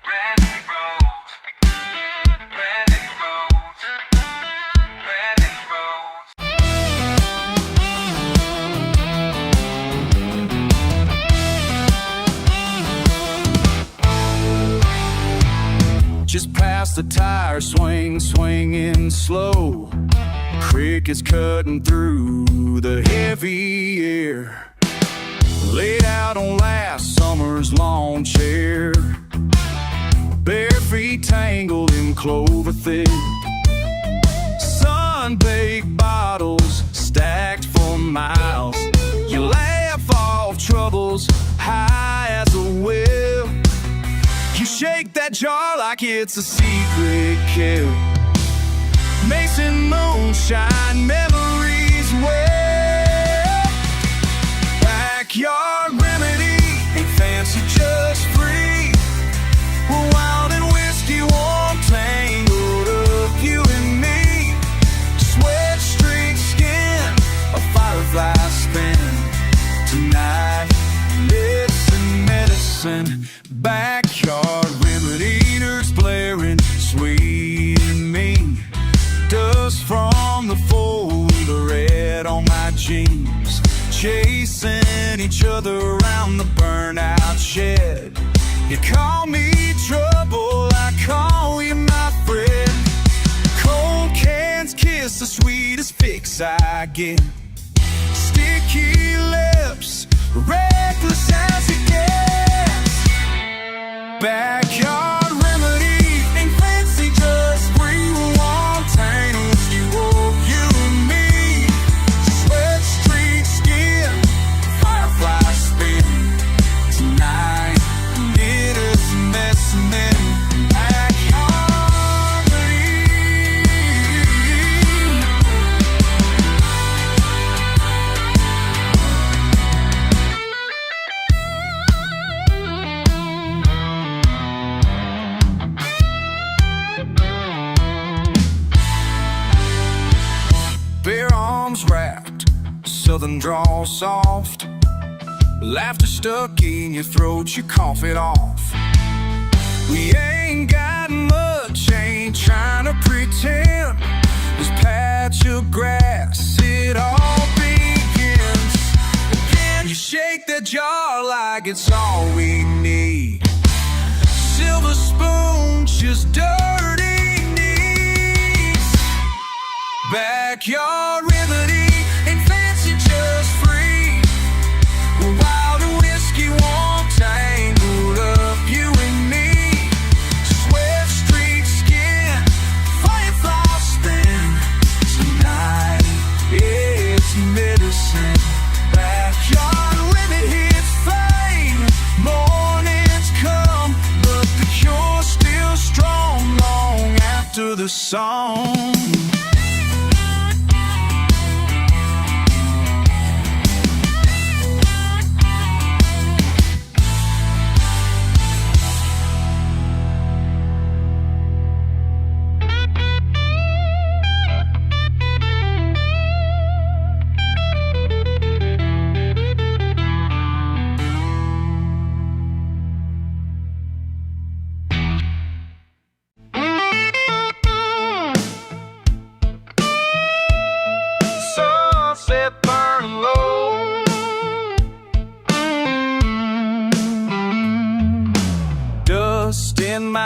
redneck roads, redneck roads, redneck roads. Just past the tire swing, swinging slow. Crickets cutting through the heavy air. Laid out on last summer's lawn chair. Bare feet tangled in clover thick. Sun-baked bottles stacked for miles. You laugh off troubles high as a well. You shake that jar like it's a secret kill. Mason moonshine memories well. Backyard remedy ain't fancy, just free. We're wild and whiskey warm, tangled up, you and me. Sweat streaked skin, a firefly spin. Tonight, listen, medicine. Backyard remedy, nerves blaring, sweet and mean. Dust from the fold, the red on my jeans. Chasing each other around the burnout shed. You call me trouble, I call you my friend. Cold cans kiss, the sweetest fix I get. Sticky lips, reckless as it gets. Backyard remedy ain't fancy, just free. Warm tangles, you and me. Sweat streaked skin, firefly spin. Tonight, it is messing in. Backyard bare arms wrapped, southern drawl soft. Laughter stuck in your throat, you cough it off. We ain't got much, ain't trying to pretend. This patch of grass, it all begins. Again, you shake that jar like it's all we need. Silver spoon, just dirty knees. Backyard remedy ain't fancy, just free. We're wild and whiskey warm, tangled up, you and me. Sweat streaked skin, firefly spin. Tonight, it's medicine. Backyard remedy hits fade. Mornings come, but the cure's still strong long after the song.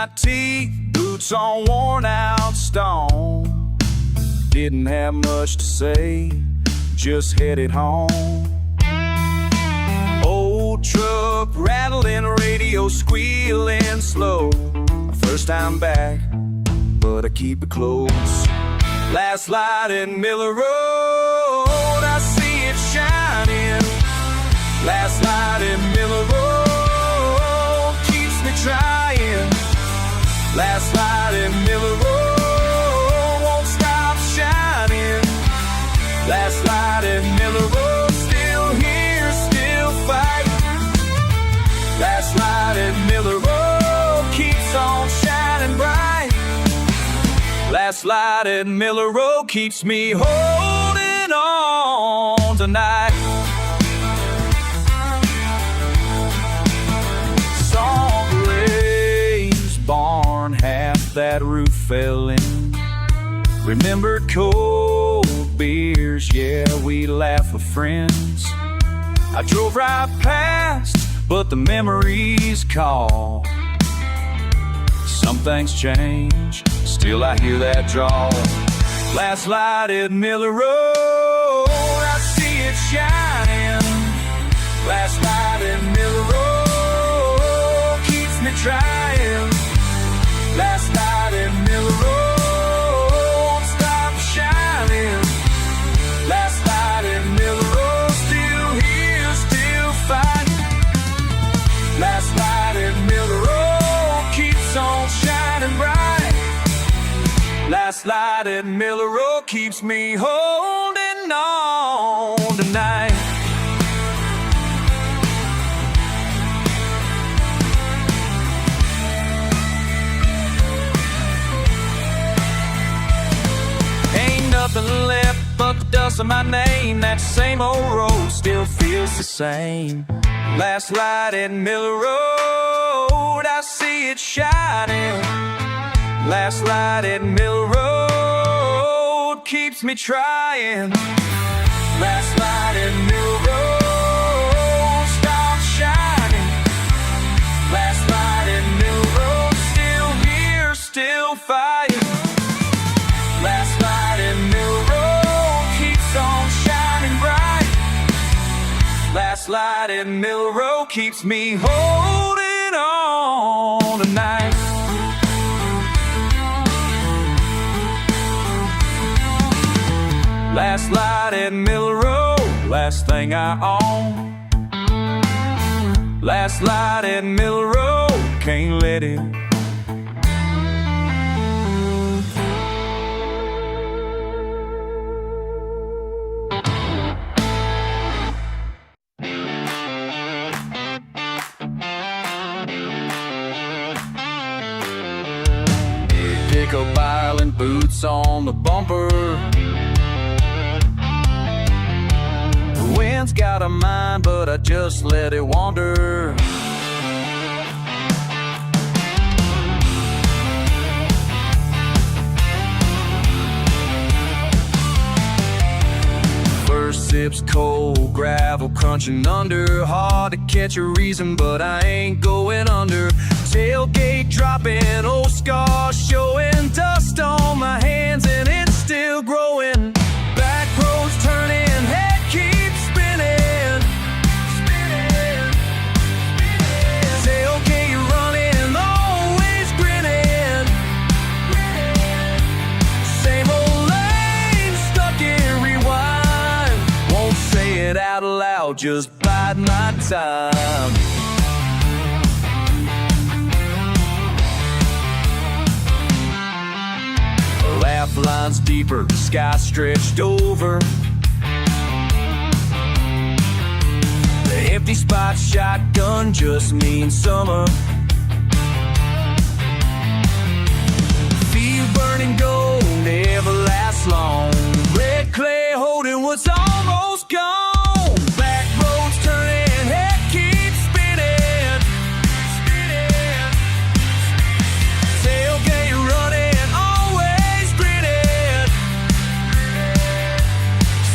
white tee, boots on worn out stone. Didn't have much to say, just headed home. Old truck rattling, radio squealing slow. First time back, but I keep it close. Last light in Miller Road, I see it shining. Last light in Miller Road keeps me trying. Last light in Miller Road won't stop shining. Last light in Miller Road, still here, still fighting. Last light in Miller Road keeps on shining bright. Last light at Miller Road keeps me holding on tonight. Song Blaze barn, half that roof fell in. Remembered cold beers, yeah, we laugh with friends. I drove right past, but the memories call. Some things change, still I hear that drawl. Last light at Miller Road, I see it shining. Last light at Miller Road keeps me trying. Last light at Miller Road won't stop shining. Last light at Miller Road, still here, still fighting. Last light at Miller Road keeps on shining bright. Last light at Miller Road keeps me holding on tonight. Ain't nothing left but the dust of my name. That same old road still feels the same. Last light at Miller Road, I see it shining. Last light at Mill Road keeps me trying. Last light at Mill Road, stop shining. Last light at Mill Road, still here, still fighting. Last light at Mill Road keeps on shining bright. Last light at Mill Road keeps me holding on tonight. Last light at Miller Road, last thing I own. Last light at Miller Road, can't let it. Pickup Ireland boots on the bumper. The wind's got a mind, but I just let it wander. First sip's cold, gravel crunching under. Hard to catch a reason, but I ain't going under. Tailgate dropping, old scars showing. Dust on my hands and it's still growing. Back roads turning, head keeps spinning. Tailgate running, always grinning. Same old lane, stuck in rewind. Won't say it out loud, just bide my time. Laugh lines deeper, sky stretched over. The empty spot shotgun just means summer. Field burning gold never lasts long. Red clay holding what's almost gone. Back roads turning, head keeps spinning. Tailgate running, always grinning.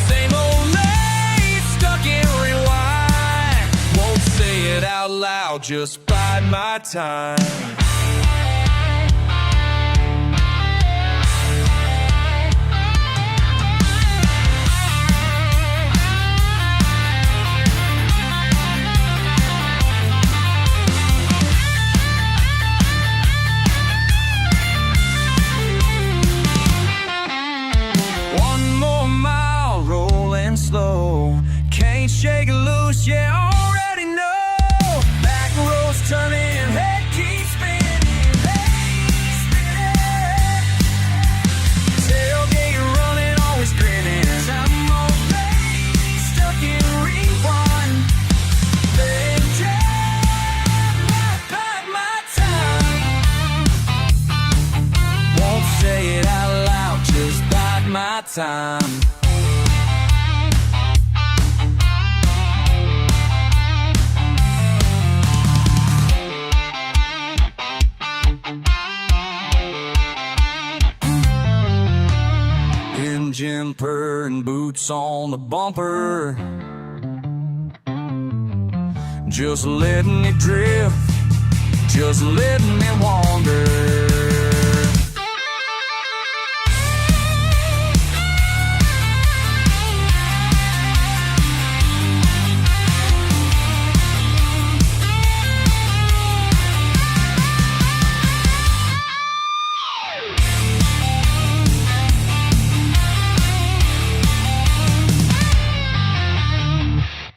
Same old lane, stuck in rewind. Won't say it out loud, just bide my time. shake it loose, yeah, already know. Back rows turning, head keeps spinning, hey, spinning. Tailgate running, always grinning. I'm on play, stuck in rewind. Then jam, bide my time. Won't say it out loud, just bide my time. Engine purring, boots on the bumper, just letting it drift, just letting it wander.